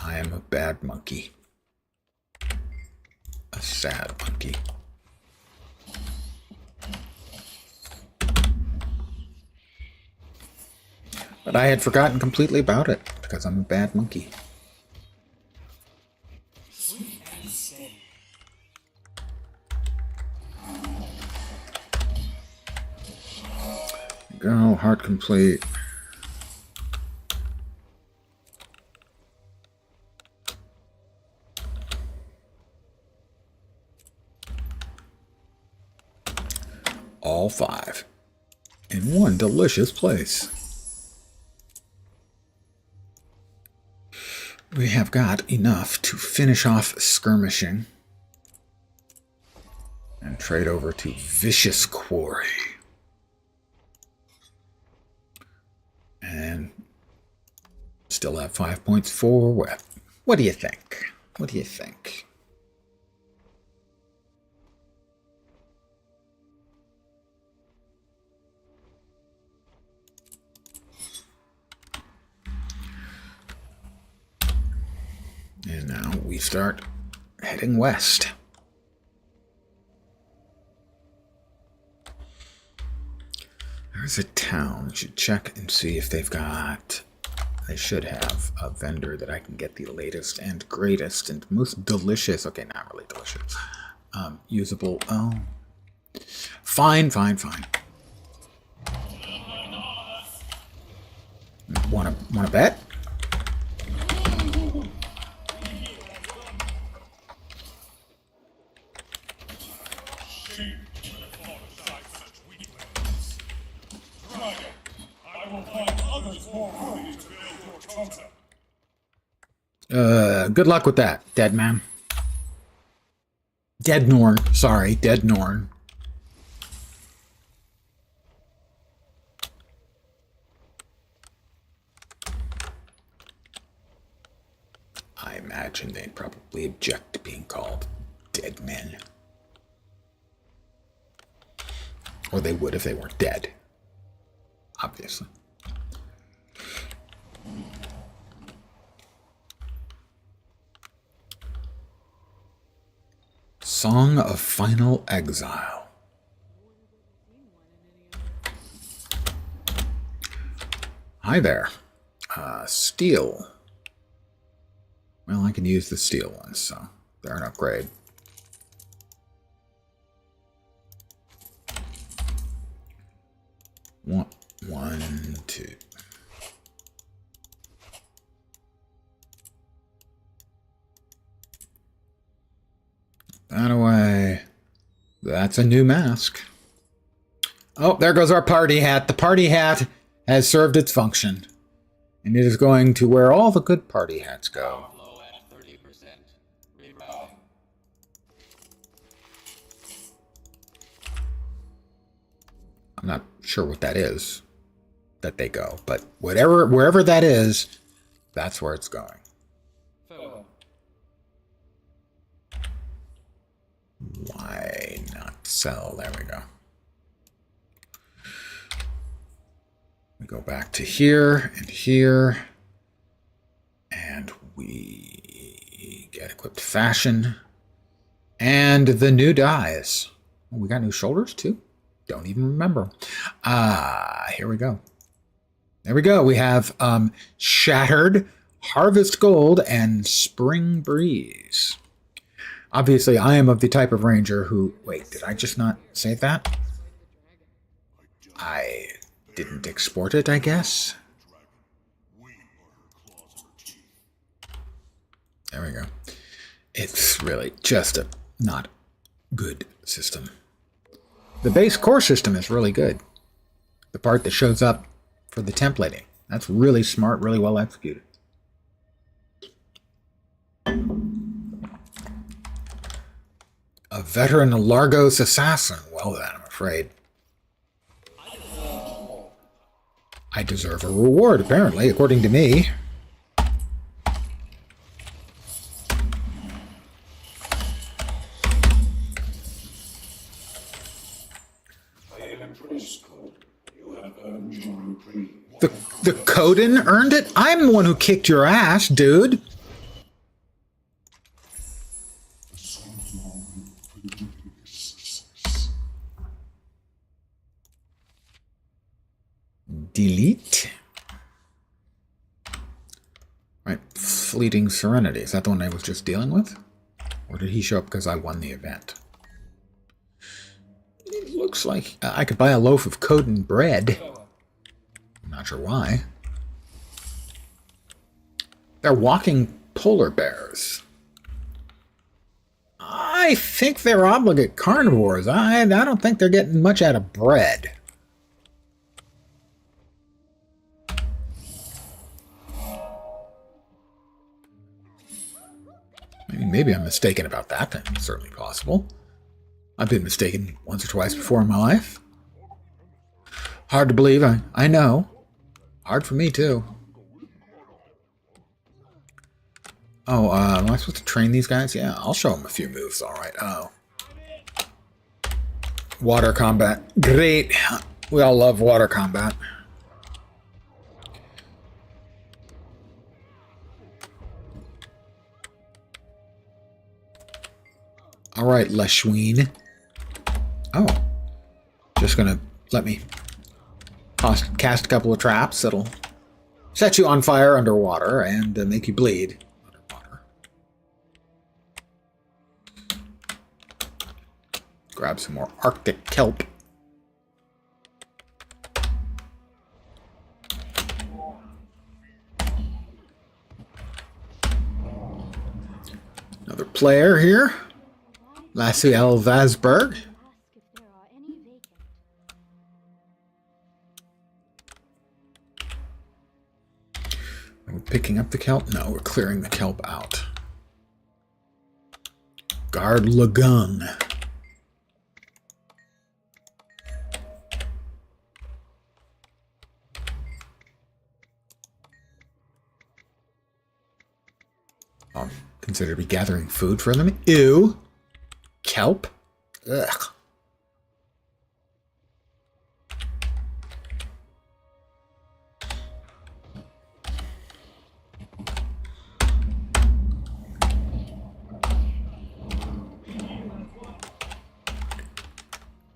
I am a bad monkey. A sad monkey. But I had forgotten completely about it, because I'm a bad monkey. Go, heart complete. All 5 in one delicious place. We have got enough to finish off skirmishing and trade over to Vicious Quarry. And still have 5 points for web. What do you think? What do you think? And now we start heading west. There's a town. We should check and see if they've got... They should have a vendor that I can get the latest and greatest and most delicious... Okay, not really delicious. Usable... Oh. Fine. Wanna bet? Good luck with that, dead man. Dead Norn. Sorry, dead Norn. I imagine they'd probably object to being called dead men. Or they would if they weren't dead. Obviously. Song of Final Exile. Hi there. Steel. Well, I can use the steel ones, so they're an upgrade. One, two. that away. That's a new mask. Oh, there goes our party hat. The party hat has served its function. And it is going to where all the good party hats go. Low at 30%. Rerouting. I'm not sure what that is that they go, but wherever that is, that's where it's going. Fill. Why not sell? There we go. We go back to here, and we get equipped fashion, and the new dies. Oh, we got new shoulders too? Don't even remember. Here we go. There we go. We have Shattered, Harvest Gold, and Spring Breeze. Obviously, I am of the type of ranger who... Wait, did I just not say that? I didn't export it, I guess. There we go. It's really just a not good system. The base core system is really good. The part that shows up for the templating. That's really smart, really well executed. A veteran Largos assassin. Well then, I'm afraid. I deserve a reward, apparently, according to me. The Coden earned it? I'm the one who kicked your ass, dude. Delete. Right, Fleeting Serenity. Is that the one I was just dealing with? Or did he show up because I won the event? It looks like I could buy a loaf of Coden bread. I'm not sure why. They're walking polar bears. I think they're obligate carnivores. I don't think they're getting much out of bread. Maybe I'm mistaken about that. That's certainly possible. I've been mistaken once or twice before in my life. Hard to believe, I know. Hard for me, too. Oh, am I supposed to train these guys? Yeah, I'll show them a few moves, all right. Oh. Water combat. Great. We all love water combat. All right, Leshween. Oh. Just gonna let me cast a couple of traps that'll set you on fire underwater and make you bleed underwater. Grab some more Arctic kelp. Another player here. Lassiel Vasberg. Are we picking up the kelp? No, we're clearing the kelp out. Guard Lagun. I'll consider to be gathering food for them. Ew. Kelp? Ugh.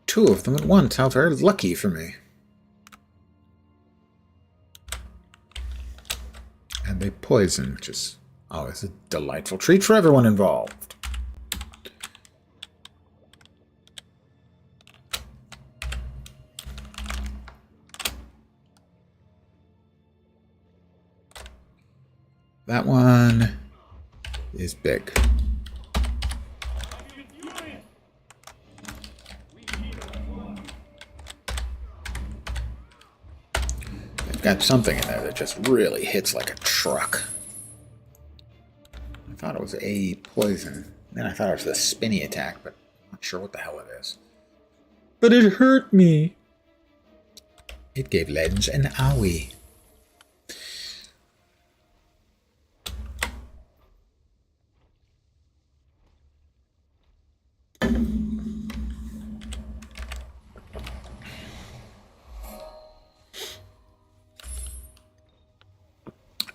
Two of them at once. How very lucky for me. And they poison, which is always a delightful treat for everyone involved. That one is big. got something in there that just really hits like a truck. I thought it was a poison. Then I thought it was the spinny attack, but I'm not sure what the hell it is. But it hurt me. It gave Legends an owie.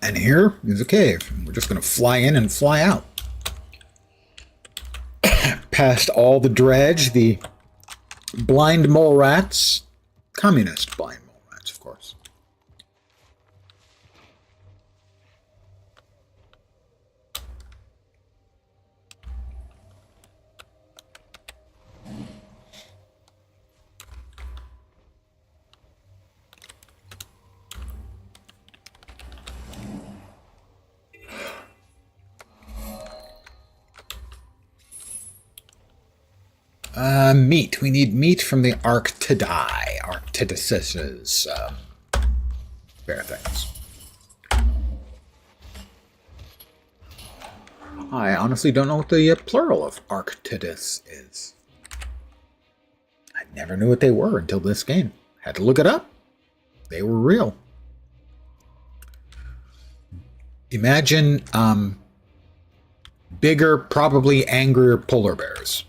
And here is a cave. We're just going to fly in and fly out. Past all the dredge, the blind mole rats. Communist blind mole rats, of course. Meat. We need meat from the Arctidae. Arctidices. Bear things. I honestly don't know what the plural of Arctidus is. I never knew what they were until this game. Had to look it up. They were real. Imagine bigger, probably angrier polar bears.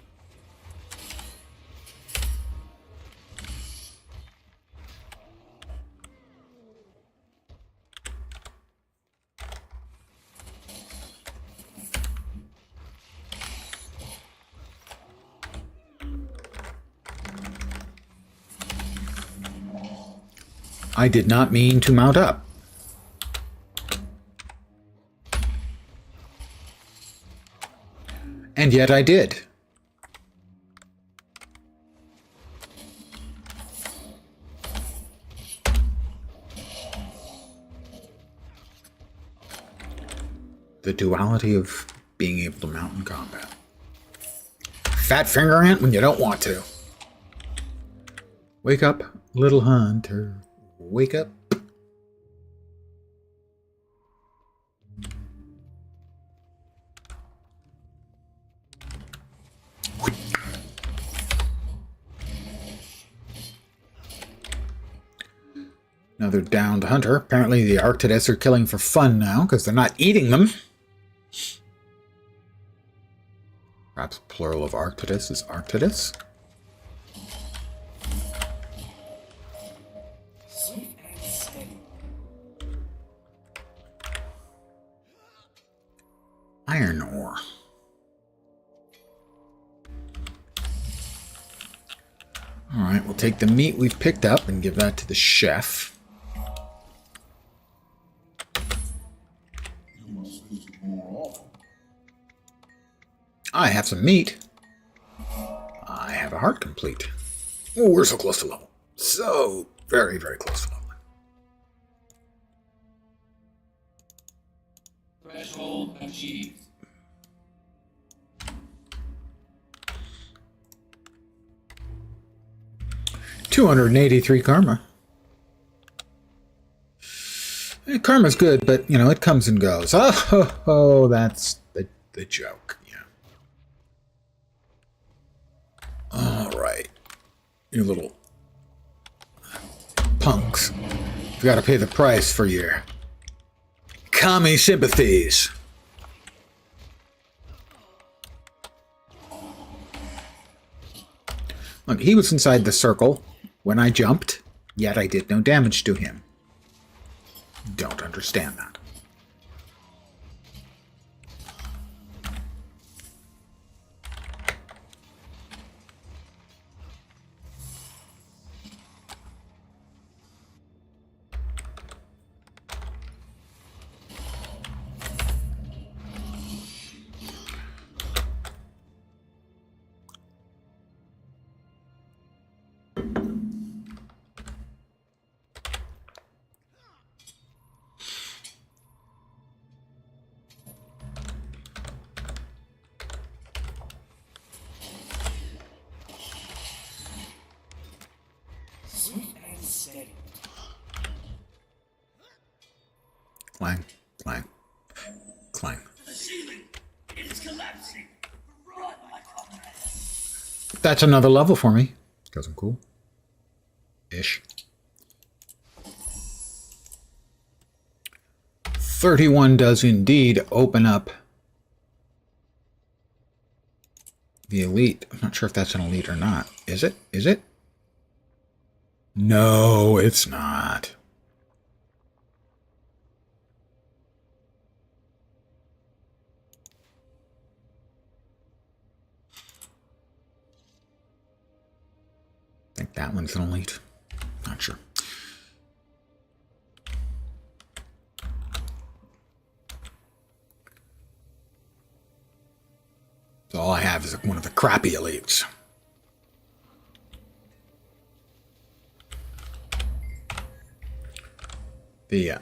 I did not mean to mount up. And yet I did. The duality of being able to mount in combat. Fat finger ant when you don't want to. Wake up, little hunter. Wake up. Another downed hunter. Apparently the Arctidids are killing for fun now because they're not eating them. Perhaps plural of Arctidus is Arctidus. Iron ore. Alright, we'll take the meat we've picked up and give that to the chef. I have some meat. I have a heart complete. Oh, we're so close to level. So very, very close to level. Threshold achieved. 283 karma. Karma's good, but, you know, it comes and goes. Oh, that's the joke, yeah. All right. You little punks. You gotta pay the price for your commie sympathies. Look, he was inside the circle when I jumped, yet I did no damage to him. Don't understand that. That's another level for me. Because I'm cool. Ish. 31 does indeed open up the elite. I'm not sure if that's an elite or not. Is it? Is it? No, it's not. I think that one's an elite. Not sure. So all I have is one of the crappy elites. The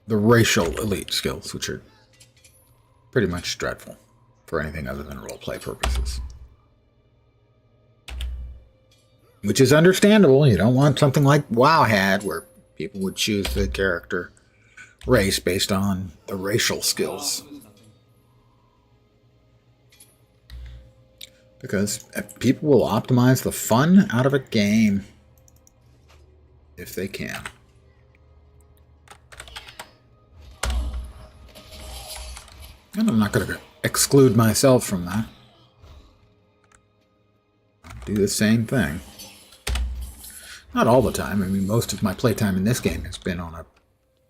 racial elite skills, which are pretty much dreadful for anything other than roleplay purposes. Which is understandable. You don't want something like WoW had, where people would choose the character race based on the racial skills. Because people will optimize the fun out of a game if they can. And I'm not going to exclude myself from that. I'll do the same thing. Not all the time. I mean, most of my playtime in this game has been on a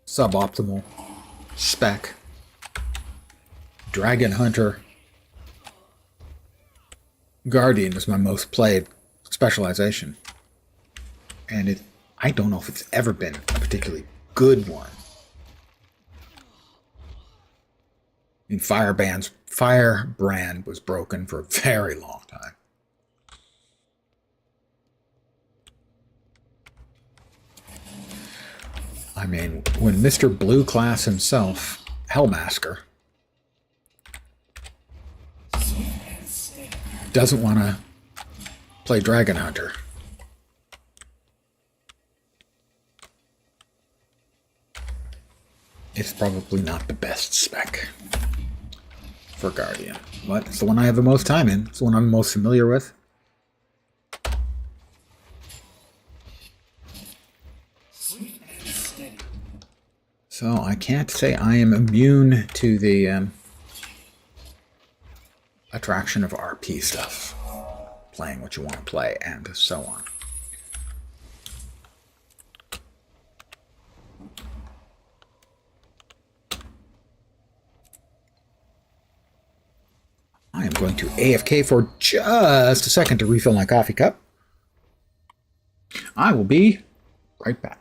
suboptimal spec. Dragon Hunter. Guardian is my most played specialization. And I don't know if it's ever been a particularly good one. I mean, Firebrand was broken for a very long time. I mean, when Mr. Blue Class himself, Hellmasker, doesn't want to play Dragon Hunter, it's probably not the best spec for Guardian. But it's the one I have the most time in. It's the one I'm most familiar with. So I can't say I am immune to the attraction of RP stuff. Playing what you want to play and so on. I am going to AFK for just a second to refill my coffee cup. I will be right back.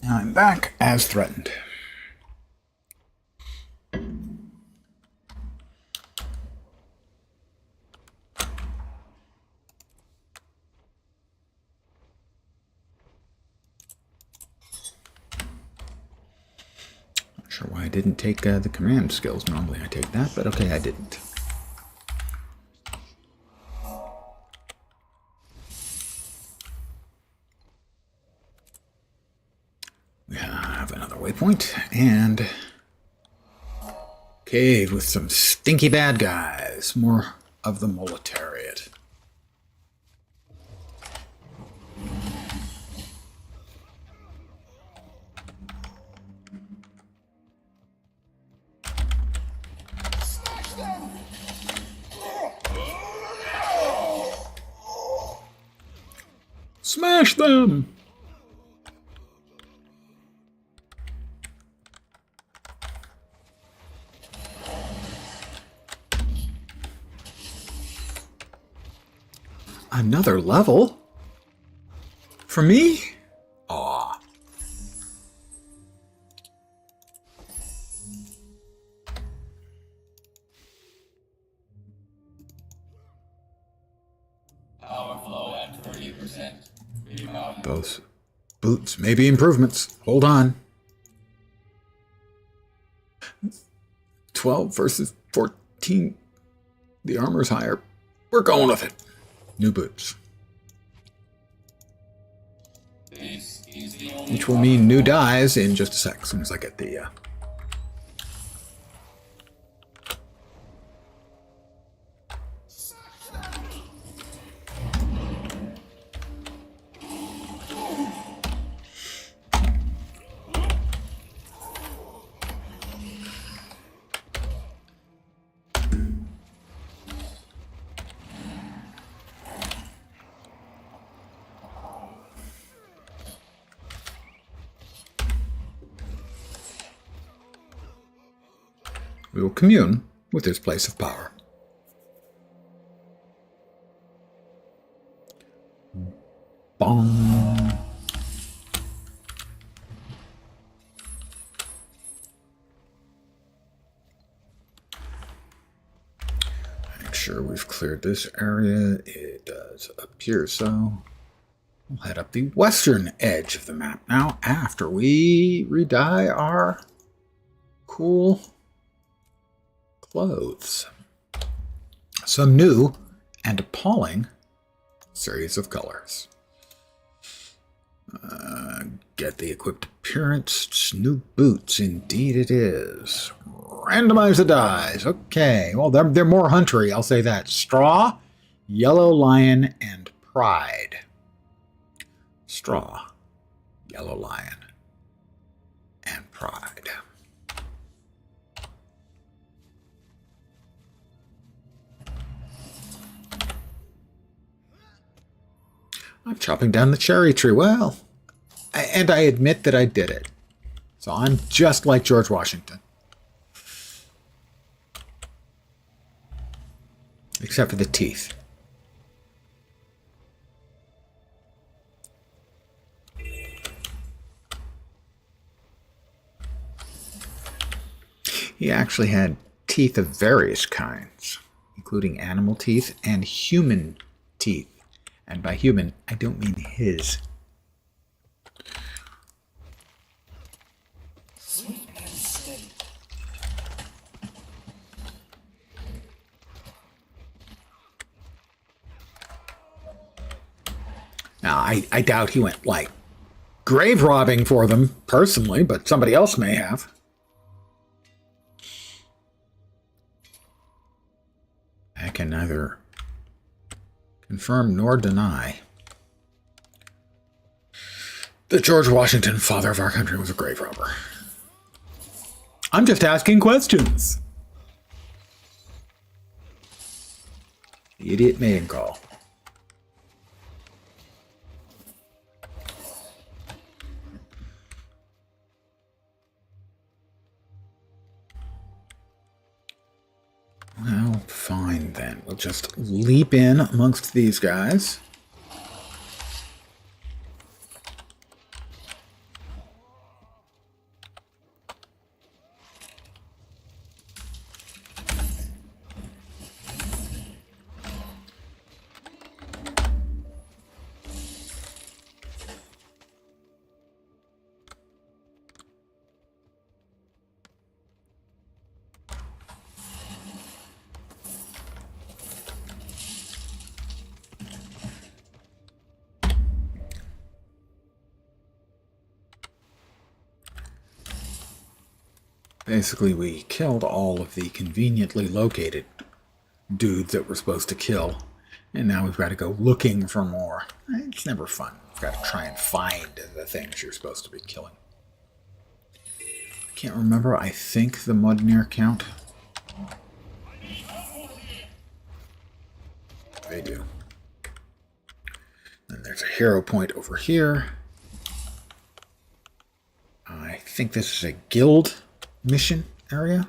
I'm back as threatened. Not sure why I didn't take the command skills. Normally I take that, but okay, I didn't. We have another waypoint and cave with some stinky bad guys. More of the Moletariat. Smash them! Another level? For me? Aw. Power flow at 30%. Those boots may be improvements. Hold on. 12 versus 14. The armor's higher. We're going with it. New boots. This is the only Which will mean new dies in just a sec, as soon as I get the... We will commune with his place of power. Bong. Make sure we've cleared this area. It does appear so. We'll head up the western edge of the map now after we re-dye our cool clothes. Some new and appalling series of colors. Get the equipped appearance. New boots, indeed it is. Randomize the dies. Okay, well, they're more huntery, I'll say that. Straw, Yellow Lion, and Pride. Straw, Yellow Lion, and Pride. I'm chopping down the cherry tree. Well, and I admit that I did it. So I'm just like George Washington. Except for the teeth. He actually had teeth of various kinds, including animal teeth and human teeth. And by human, I don't mean his. Now, I doubt he went, like, grave robbing for them, personally, but somebody else may have. I can neither confirm nor deny that George Washington, father of our country, was a grave robber. I'm just asking questions. The idiot mating call. Well, fine then. We'll just leap in amongst these guys. Basically, we killed all of the conveniently located dudes that we're supposed to kill, and now we've got to go looking for more. It's never fun. You've got to try and find the things you're supposed to be killing. I can't remember. I think the Mudnir count. They do. And there's a hero point over here. I think this is a guild mission area.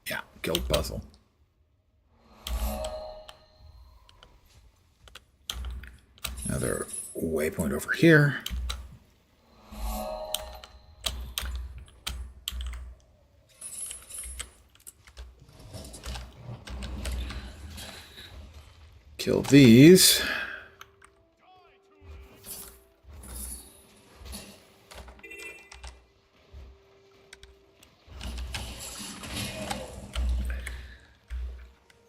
Yeah, guild puzzle. Another waypoint over here. Kill these.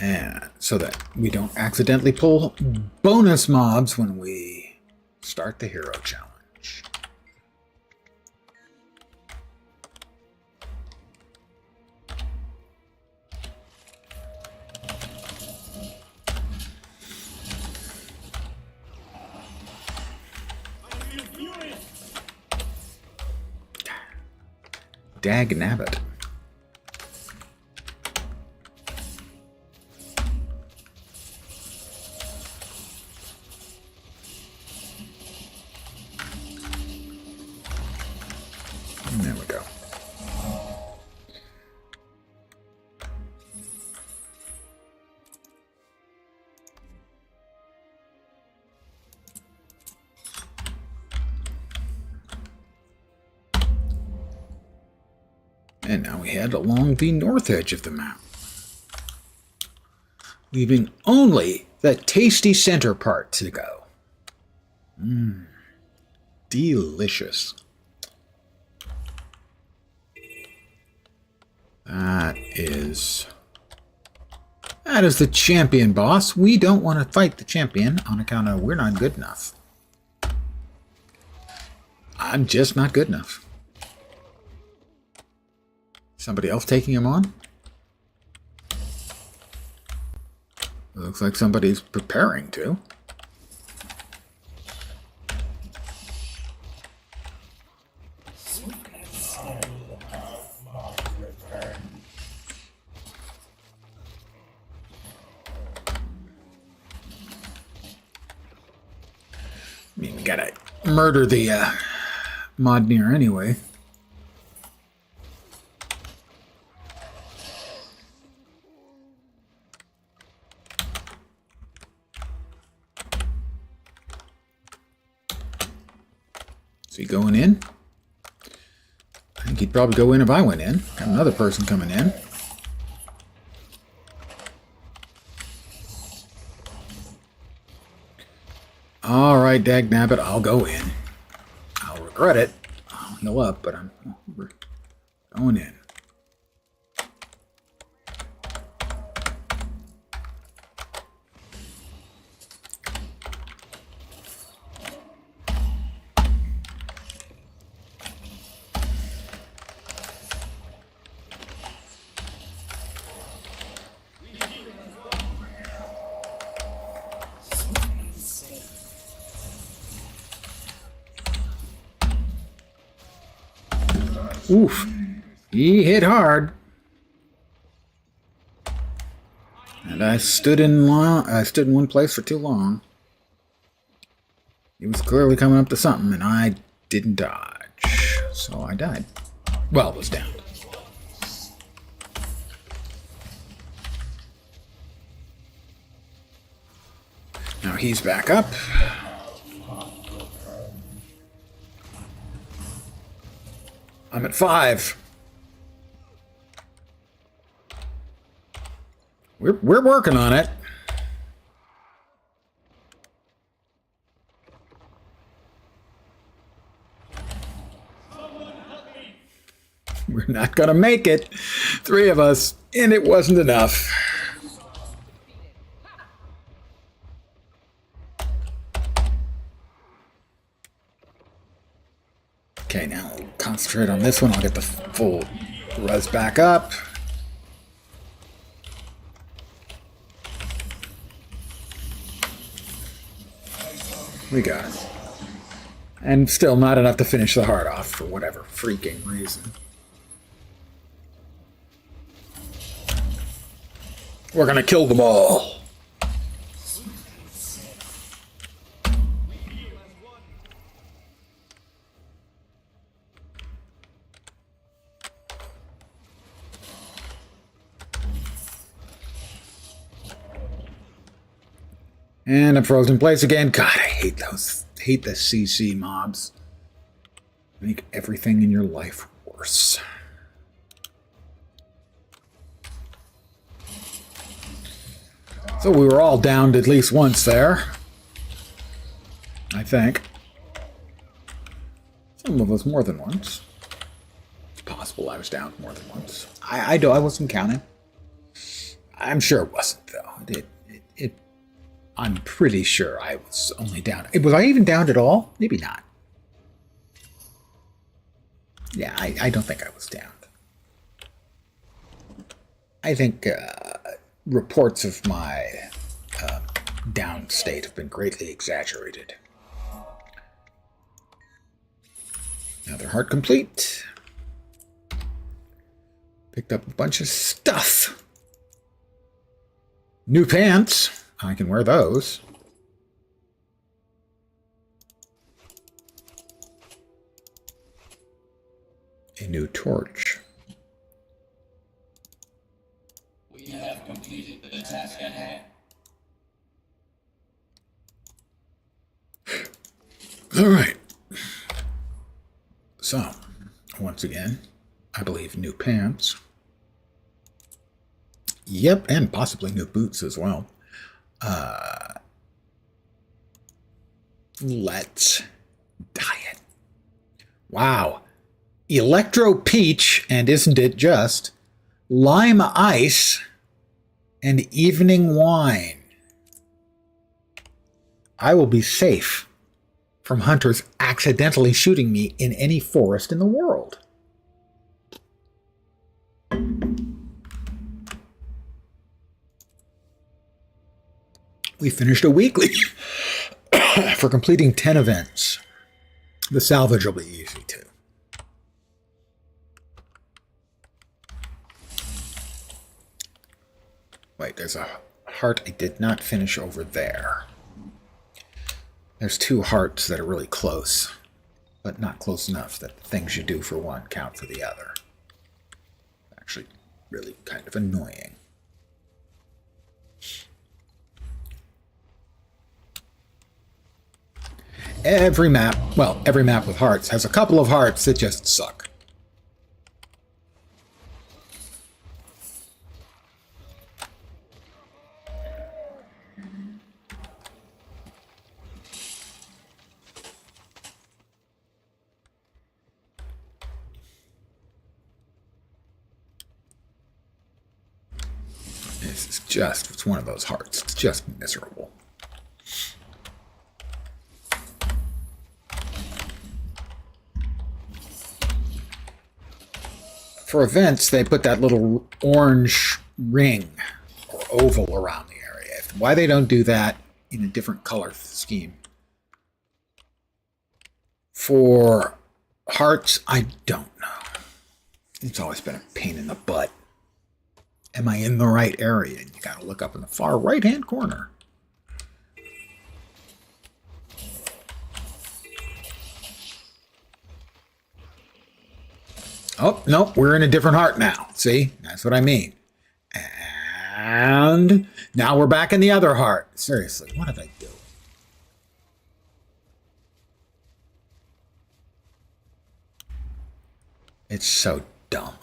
And so that we don't accidentally pull bonus mobs when we start the hero challenge. Dag nabbit. There we go. And now we head along the north edge of the map, leaving only the tasty center part to go. Delicious. That is the champion boss. We don't want to fight the champion on account of we're not good enough. I'm just not good enough. Somebody else taking him on? Looks like somebody's preparing to. I mean, we gotta murder the Mudnir anyway. Is he going in? I think he'd probably go in if I went in. Got another person coming in. All right, dagnabbit, I'll go in. I'll regret it. I'll heal up, but I'm going in. Oof. He hit hard. And I stood in one place for too long. He was clearly coming up to something, and I didn't dodge. So I died. Well, was down. Now he's back up. I'm at 5. We're working on it. We're not gonna make it. 3 of us, and it wasn't enough. Okay, now we'll concentrate on this one. I'll get the full Res back up. We got it. And still not enough to finish the heart off for whatever freaking reason. We're gonna kill them all. And I'm frozen in place again. God, I hate those. Hate the CC mobs. Make everything in your life worse. So we were all downed at least once there. I think. Some of us more than once. It's possible I was downed more than once. I wasn't counting. I'm sure it wasn't, though. I'm pretty sure I was only down. Was I even downed at all? Maybe not. Yeah, I don't think I was downed. I think reports of my down state have been greatly exaggerated. Another heart complete. Picked up a bunch of stuff. New pants. I can wear those. A new torch. We have completed the task at hand. All right. So, once again, I believe new pants. Yep, and possibly new boots as well. Let's diet. Wow. Electro Peach, and isn't it just, Lime Ice, and Evening Wine. I will be safe from hunters accidentally shooting me in any forest in the world. We finished a weekly for completing 10 events. The salvage will be easy too. Wait, there's a heart I did not finish over there. There's 2 hearts that are really close, but not close enough that the things you do for one count for the other. Actually, really kind of annoying. Every map with hearts has a couple of hearts that just suck. It's one of those hearts. It's just miserable. For events, they put that little orange ring or oval around the area. Why they don't do that in a different color scheme? For hearts, I don't know. It's always been a pain in the butt. Am I in the right area? And you gotta look up in the far right-hand corner. Oh, no, we're in a different heart now. See? That's what I mean. And now we're back in the other heart. Seriously, what did I do? It's so dumb.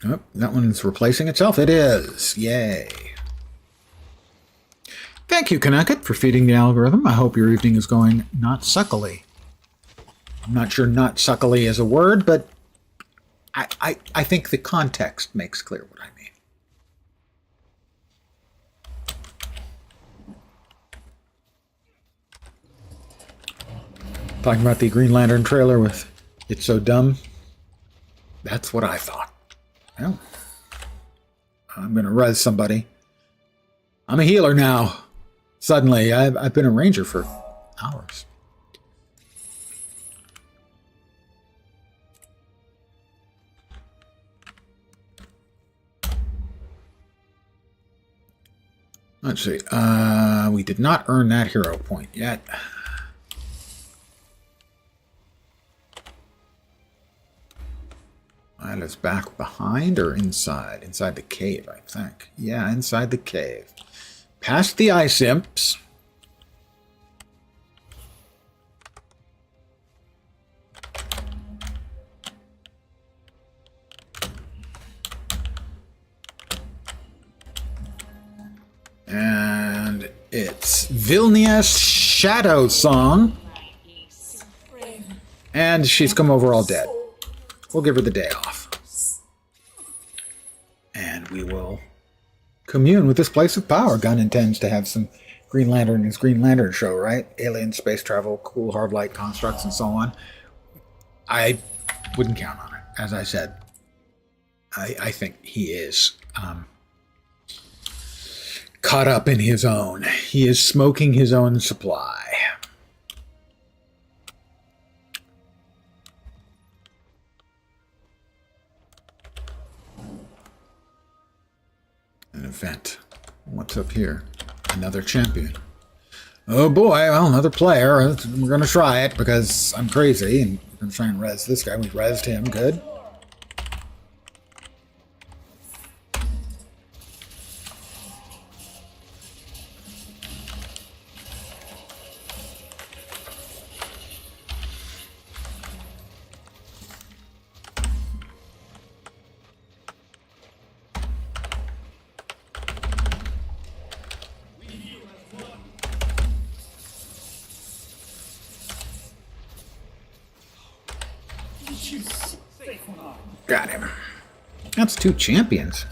Oh, that one's replacing itself. It is. Yay. Thank you, Connecticut, for feeding the algorithm. I hope your evening is going not suckily. I'm not sure not suckily is a word, but I think the context makes clear what I mean. Talking about the Green Lantern trailer with It's So Dumb. That's what I thought. Well, I'm going to res somebody. I'm a healer now. Suddenly, I've been a ranger for hours. Let's see. We did not earn that hero point yet. That is back behind or inside? Inside the cave, I think. Yeah, inside the cave. Past the ice imps. And it's Vilnius Shadow Song. And she's come over all dead. We'll give her the day off. And we will commune with this place of power. Gunn intends to have some Green Lantern in his Green Lantern show, right? Alien, space travel, cool hard light constructs, and so on. I wouldn't count on it. As I said, I think he is caught up in his own. He is smoking his own supply. An event. What's up here? Another champion. Oh boy, well, another player. We're going to try it because I'm crazy and we're going to try and res this guy. We resed him. Good. Got him. That's two champions.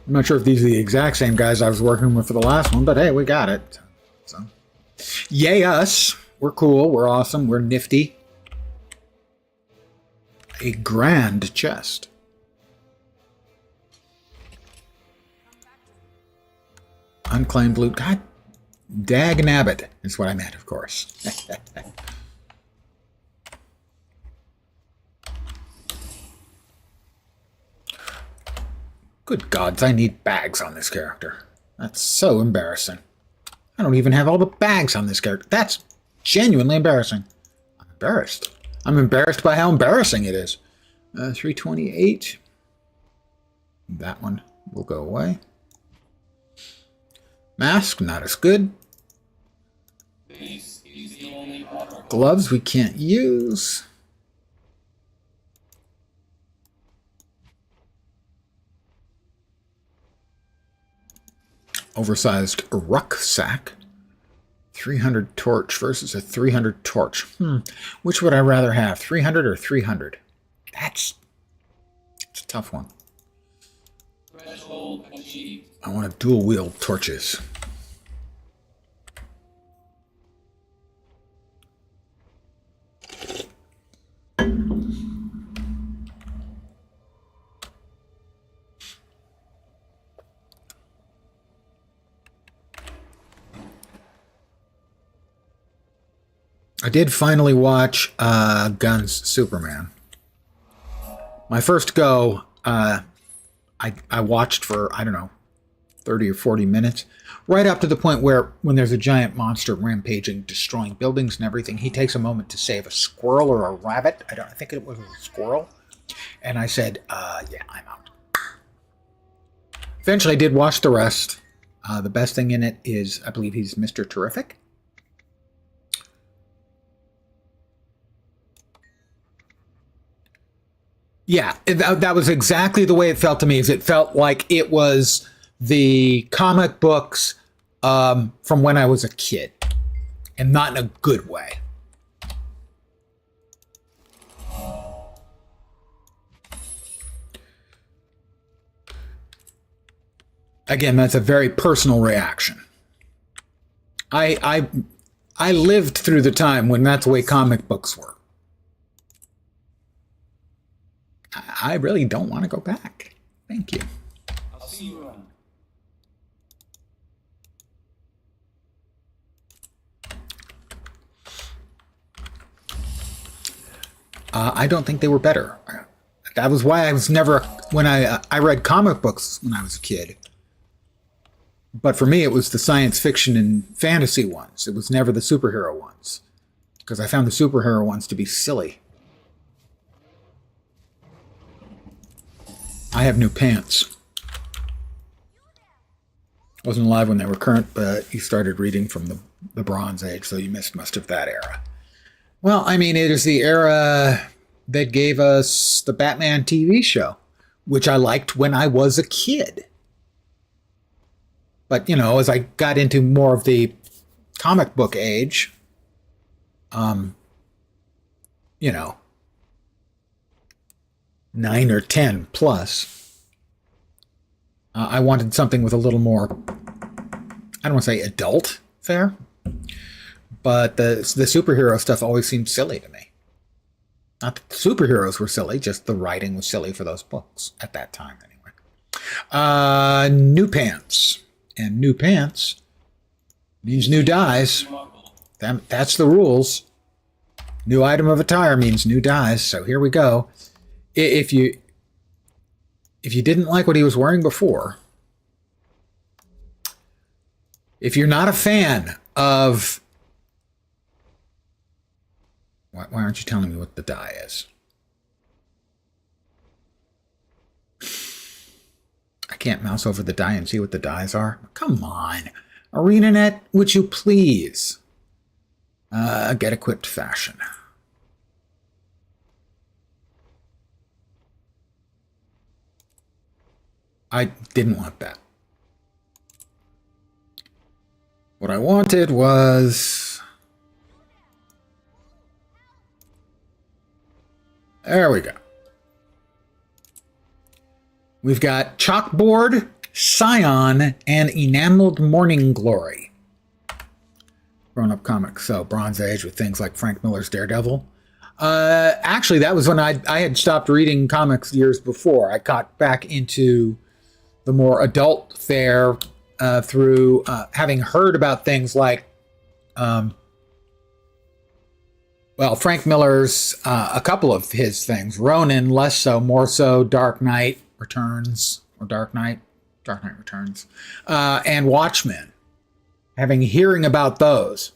I'm not sure if these are the exact same guys I was working with for the last one, but hey, we got it. So, yay us. We're cool. We're awesome. We're nifty. A grand chest. Unclaimed loot. God dag nabbit is what I meant, of course. Good gods, I need bags on this character. That's so embarrassing. I don't even have all the bags on this character. That's genuinely embarrassing. I'm embarrassed. I'm embarrassed by how embarrassing it is. 328. That one will go away. Mask, not as good. Gloves we can't use. Oversized rucksack. 300 torch versus a 300 torch. Which would I rather have? 300 or 300? That's a tough one. I want to dual wield torches. I did finally watch Gunn's Superman. My first go, I watched for, I don't know, 30 or 40 minutes, right up to the point where when there's a giant monster rampaging, destroying buildings and everything, he takes a moment to save a squirrel or a rabbit. I think it was a squirrel. And I said, yeah, I'm out. Eventually I did watch the rest. The best thing in it is, I believe he's Mr. Terrific. Yeah, that was exactly the way it felt to me. Is it felt like it was the comic books from when I was a kid, and not in a good way. Again, that's a very personal reaction. I lived through the time when that's the way comic books were. I really don't want to go back. Thank you. I'll see you around. I don't think they were better. That was why I was never, when I read comic books when I was a kid. But for me, it was the science fiction and fantasy ones. It was never the superhero ones. Because I found the superhero ones to be silly. I have new pants. I wasn't alive when they were current, but you started reading from the Bronze Age, so you missed most of that era. Well, I mean, it is the era that gave us the Batman TV show, which I liked when I was a kid. But, you know, as I got into more of the comic book age, you know, 9 or 10 plus, I wanted something with a little more, I don't want to say adult fare, but the superhero stuff always seemed silly to me. Not that the superheroes were silly, just the writing was silly for those books at that time anyway. New pants. And new pants means new dies. That's the rules. New item of attire means new dies. So here we go. If you didn't like what he was wearing before, if you're not a fan of... Why aren't you telling me what the dye is? I can't mouse over the dye and see what the dyes are. Come on. ArenaNet, would you please? Get equipped fashion. I didn't want that. What I wanted was... There we go. We've got Chalkboard, Scion, and Enameled Morning Glory. Grown-up comics, so Bronze Age with things like Frank Miller's Daredevil. Actually, that was when I had stopped reading comics years before. I got back into the more adult fare through having heard about things like, well, Frank Miller's, a couple of his things. Ronin, less so, more so, Dark Knight Returns, or Dark Knight Returns, and Watchmen. Hearing about those.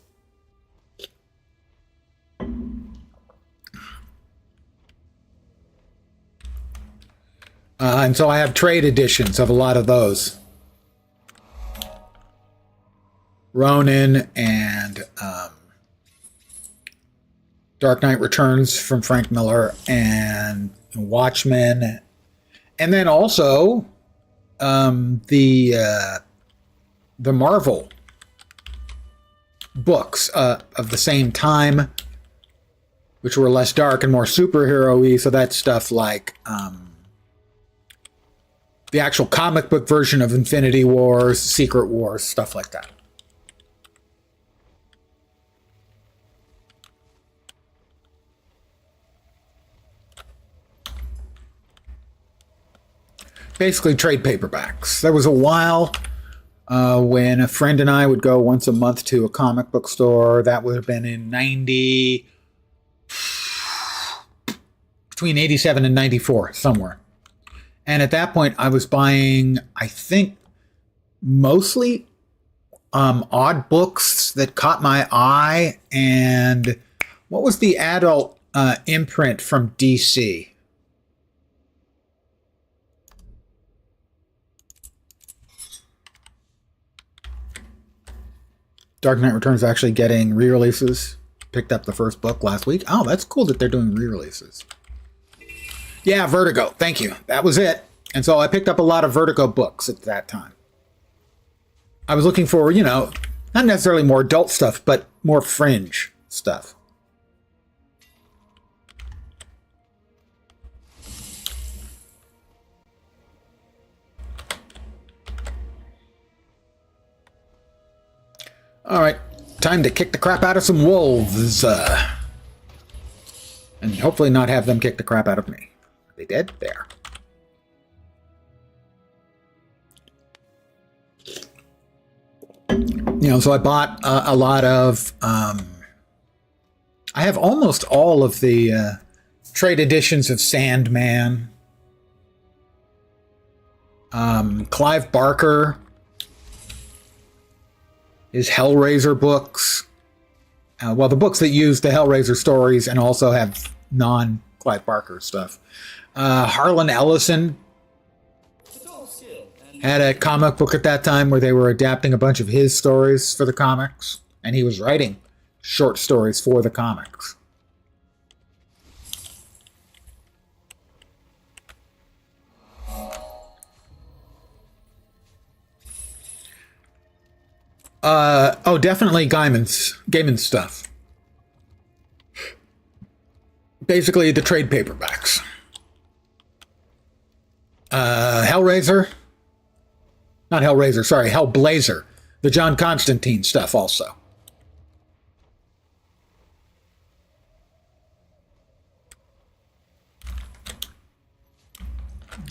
And so I have trade editions of a lot of those. Ronin and Dark Knight Returns from Frank Miller and Watchmen. And then also the Marvel books of the same time, which were less dark and more superhero-y. So that's stuff like the actual comic book version of Infinity Wars, Secret Wars, stuff like that. Basically trade paperbacks. There was a while when a friend and I would go once a month to a comic book store. That would have been in between 87 and 94, somewhere. And at that point, I was buying, I think, mostly odd books that caught my eye. And what was the adult imprint from DC? Dark Knight Returns actually getting re-releases. Picked up the first book last week. Oh, that's cool that they're doing re-releases. Yeah, Vertigo. Thank you. That was it. And so I picked up a lot of Vertigo books at that time. I was looking for, you know, not necessarily more adult stuff, but more fringe stuff. All right, time to kick the crap out of some wolves. And hopefully not have them kick the crap out of me. they dead? There. So I bought a lot of... I have almost all of the trade editions of Sandman. Clive Barker. His Hellraiser books. Well, the books that use the Hellraiser stories and also have non-Clive Barker stuff. Harlan Ellison had a comic book at that time where they were adapting a bunch of his stories for the comics, and he was writing short stories for the comics. Oh, definitely Gaiman's stuff. Basically, the trade paperbacks. Hellraiser. Not Hellraiser, sorry, Hellblazer. The John Constantine stuff also.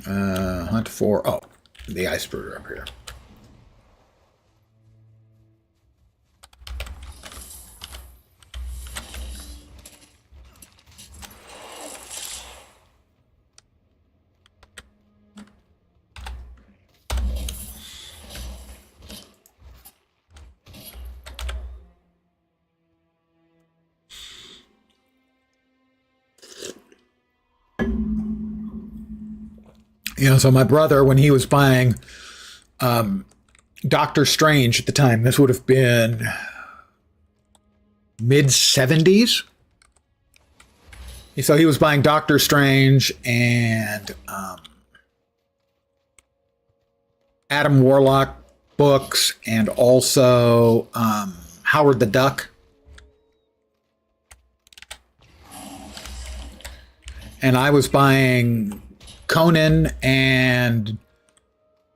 Hunt for, the Ice Brooder up here. So my brother, when he was buying Doctor Strange at the time, this would have been mid-70s. So he was buying Doctor Strange and Adam Warlock books and also Howard the Duck. And I was buying Conan and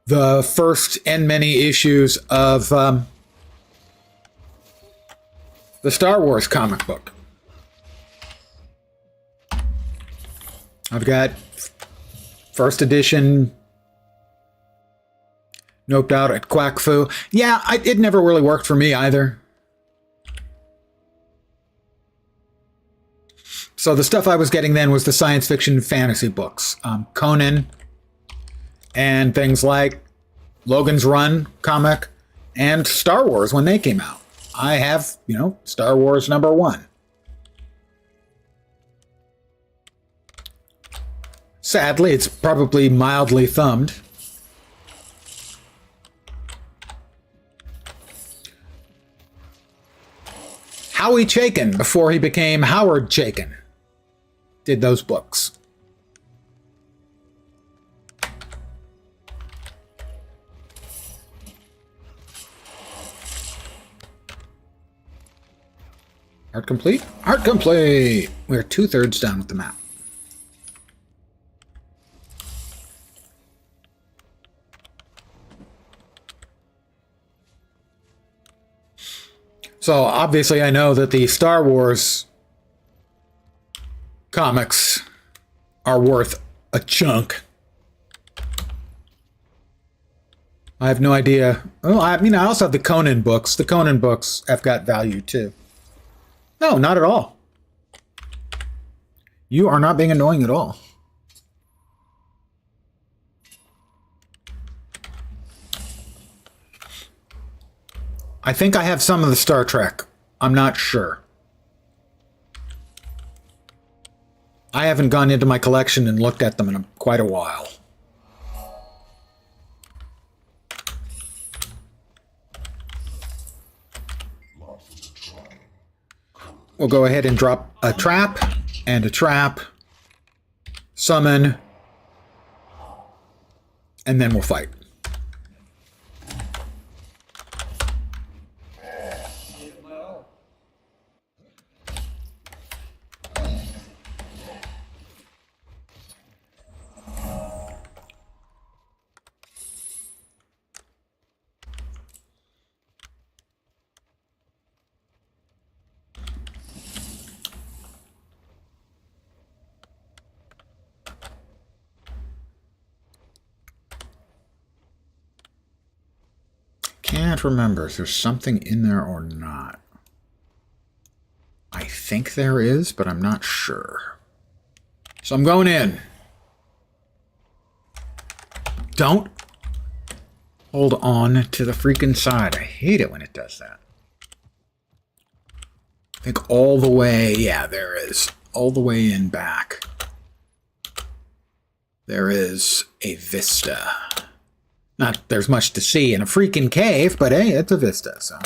the first and many issues of the Star Wars comic book. I've got first edition noped out at Quack Fu. Yeah, it never really worked for me either. So the stuff I was getting then was the science fiction fantasy books. Conan and things like Logan's Run comic and Star Wars when they came out. I have, Star Wars #1. Sadly, it's probably mildly thumbed. Howie Chaykin, before he became Howard Chaykin, did those books. Art complete? Art complete! We're 2/3 done with the map. So obviously I know that the Star Wars comics are worth a chunk. I have no idea. Well, I also have the Conan books. The Conan books have got value too. No, not at all. You are not being annoying at all. I think I have some of the Star Trek. I'm not sure. I haven't gone into my collection and looked at them in quite a while. We'll go ahead and drop a trap and a trap, summon, and then we'll fight. can't remember if there's something in there or not. I think there is, but I'm not sure. So I'm going in. Don't hold on to the freaking side. I hate it when it does that. I think all the way, yeah, there is. All the way in back. There is a vista. Not there's much to see in a freaking cave, but hey, it's a vista, so.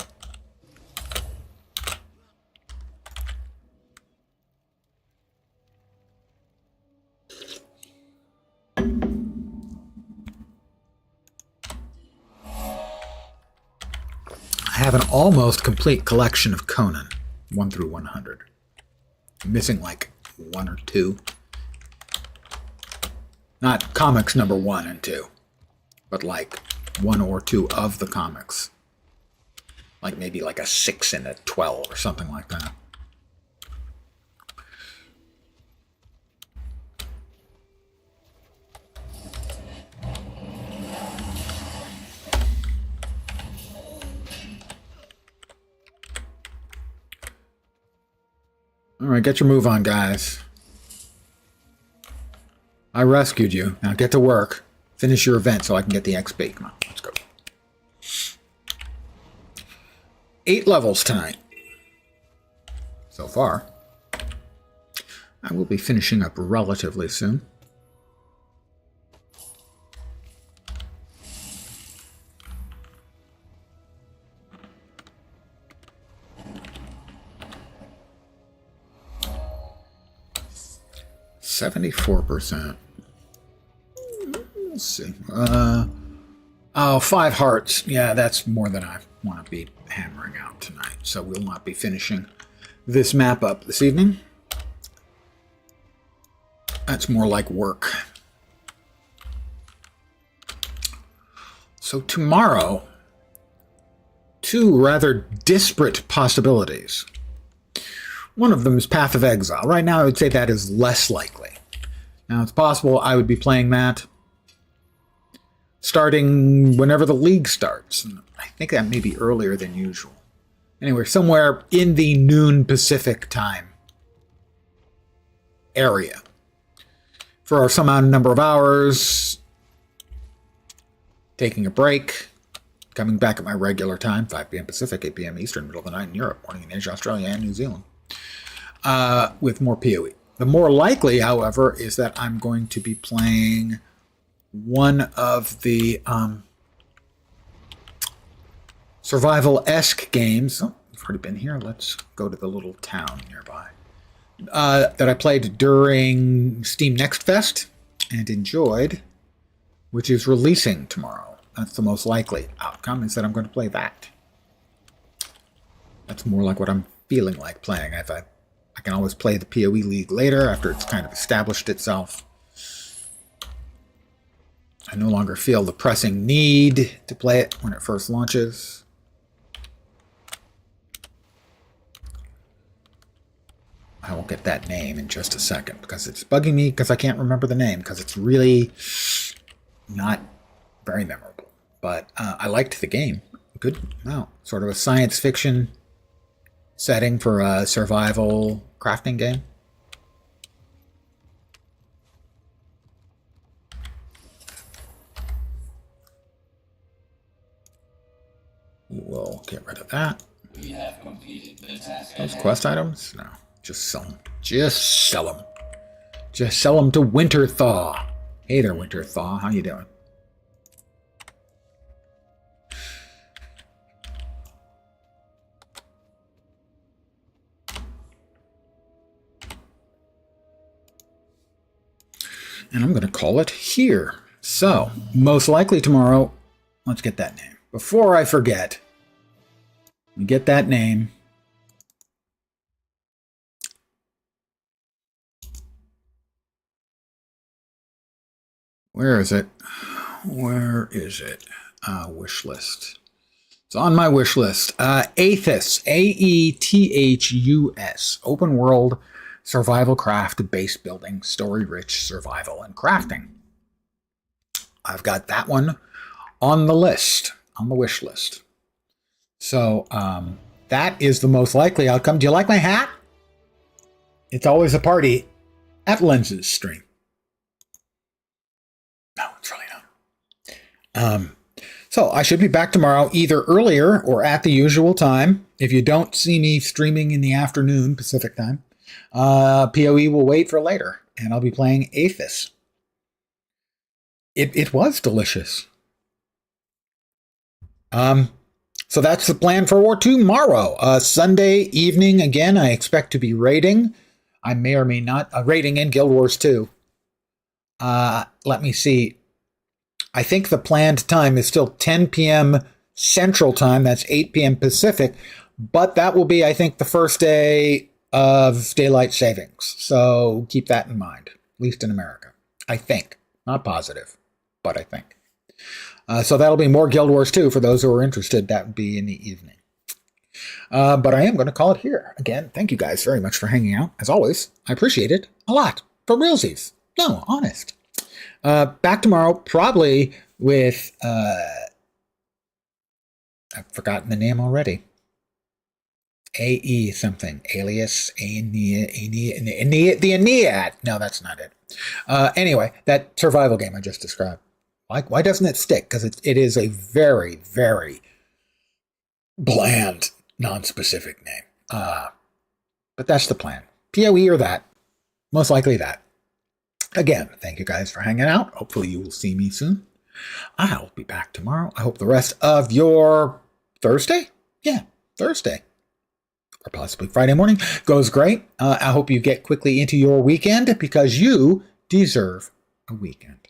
I have an almost complete collection of Conan, 1 through 100. I'm missing like 1 or 2. Not comics number 1 and 2, but like 1 or 2 of the comics. Like maybe like a 6 and a 12 or something like that. All right, get your move on, guys. I rescued you. Now get to work. Finish your event so I can get the XP. Come on, let's go. 8 levels tonight. So far. I will be finishing up relatively soon. $74%. Let's see. Oh, 5 hearts. Yeah, that's more than I want to be hammering out tonight. So we'll not be finishing this map up this evening. That's more like work. So tomorrow, 2 rather disparate possibilities. One of them is Path of Exile. Right now, I would say that is less likely. Now, it's possible I would be playing that starting whenever the league starts. I think that may be earlier than usual. Anyway, somewhere in the noon Pacific time area. For some number of hours, taking a break, coming back at my regular time, 5 p.m. Pacific, 8 p.m. Eastern, middle of the night in Europe, morning in Asia, Australia, and New Zealand, with more PoE. The more likely, however, is that I'm going to be playing one of the survival-esque games. Oh, we've already been here. Let's go to the little town nearby. That I played during Steam Next Fest and enjoyed, which is releasing tomorrow. That's the most likely outcome, is that I'm going to play that. That's more like what I'm feeling like playing. I can always play the PoE League later after it's kind of established itself. I no longer feel the pressing need to play it when it first launches. I will get that name in just a second because it's bugging me because I can't remember the name because it's really not very memorable. But I liked the game. Good amount. Sort of a science fiction setting for a survival crafting game. We'll get rid of that. We have completed the task. Those quest items? No. Just sell them. Just sell them. Just sell them to Winterthaw. Hey there, Winterthaw. How you doing? And I'm going to call it here. So, most likely tomorrow, let's get that name. Before I forget, we get that name. Where is it? Where is it? Wish list. It's on my wish list. Aethus, Aethus, open world survival craft base building, story rich survival and crafting. I've got that one on the list, on the wish list. So that is the most likely outcome. Do you like my hat? It's always a party at Lens's stream. No, it's really not. So I should be back tomorrow either earlier or at the usual time. If you don't see me streaming in the afternoon Pacific time, PoE will wait for later, and I'll be playing Aethys. It was delicious. So that's the plan for tomorrow. Sunday evening, again, I expect to be raiding. I may or may not. Raiding in Guild Wars 2. Let me see. I think the planned time is still 10 p.m. Central Time. That's 8 p.m. Pacific. But that will be, I think, the first day of daylight savings. So keep that in mind, at least in America. I think. Not positive, but I think. So that'll be more Guild Wars 2 for those who are interested. That would be in the evening. But I am going to call it here. Again, thank you guys very much for hanging out. As always, I appreciate it a lot. For realsies. No, honest. Back tomorrow, probably with... I've forgotten the name already. AE something. Alias. The Aeneid. No, that's not it. Anyway, that survival game I just described. Why doesn't it stick? Because it is a very, very bland, non-specific name. But that's the plan. PoE or that. Most likely that. Again, thank you guys for hanging out. Hopefully you will see me soon. I'll be back tomorrow. I hope the rest of your Thursday? Yeah, Thursday. Or possibly Friday morning goes great. I hope you get quickly into your weekend because you deserve a weekend.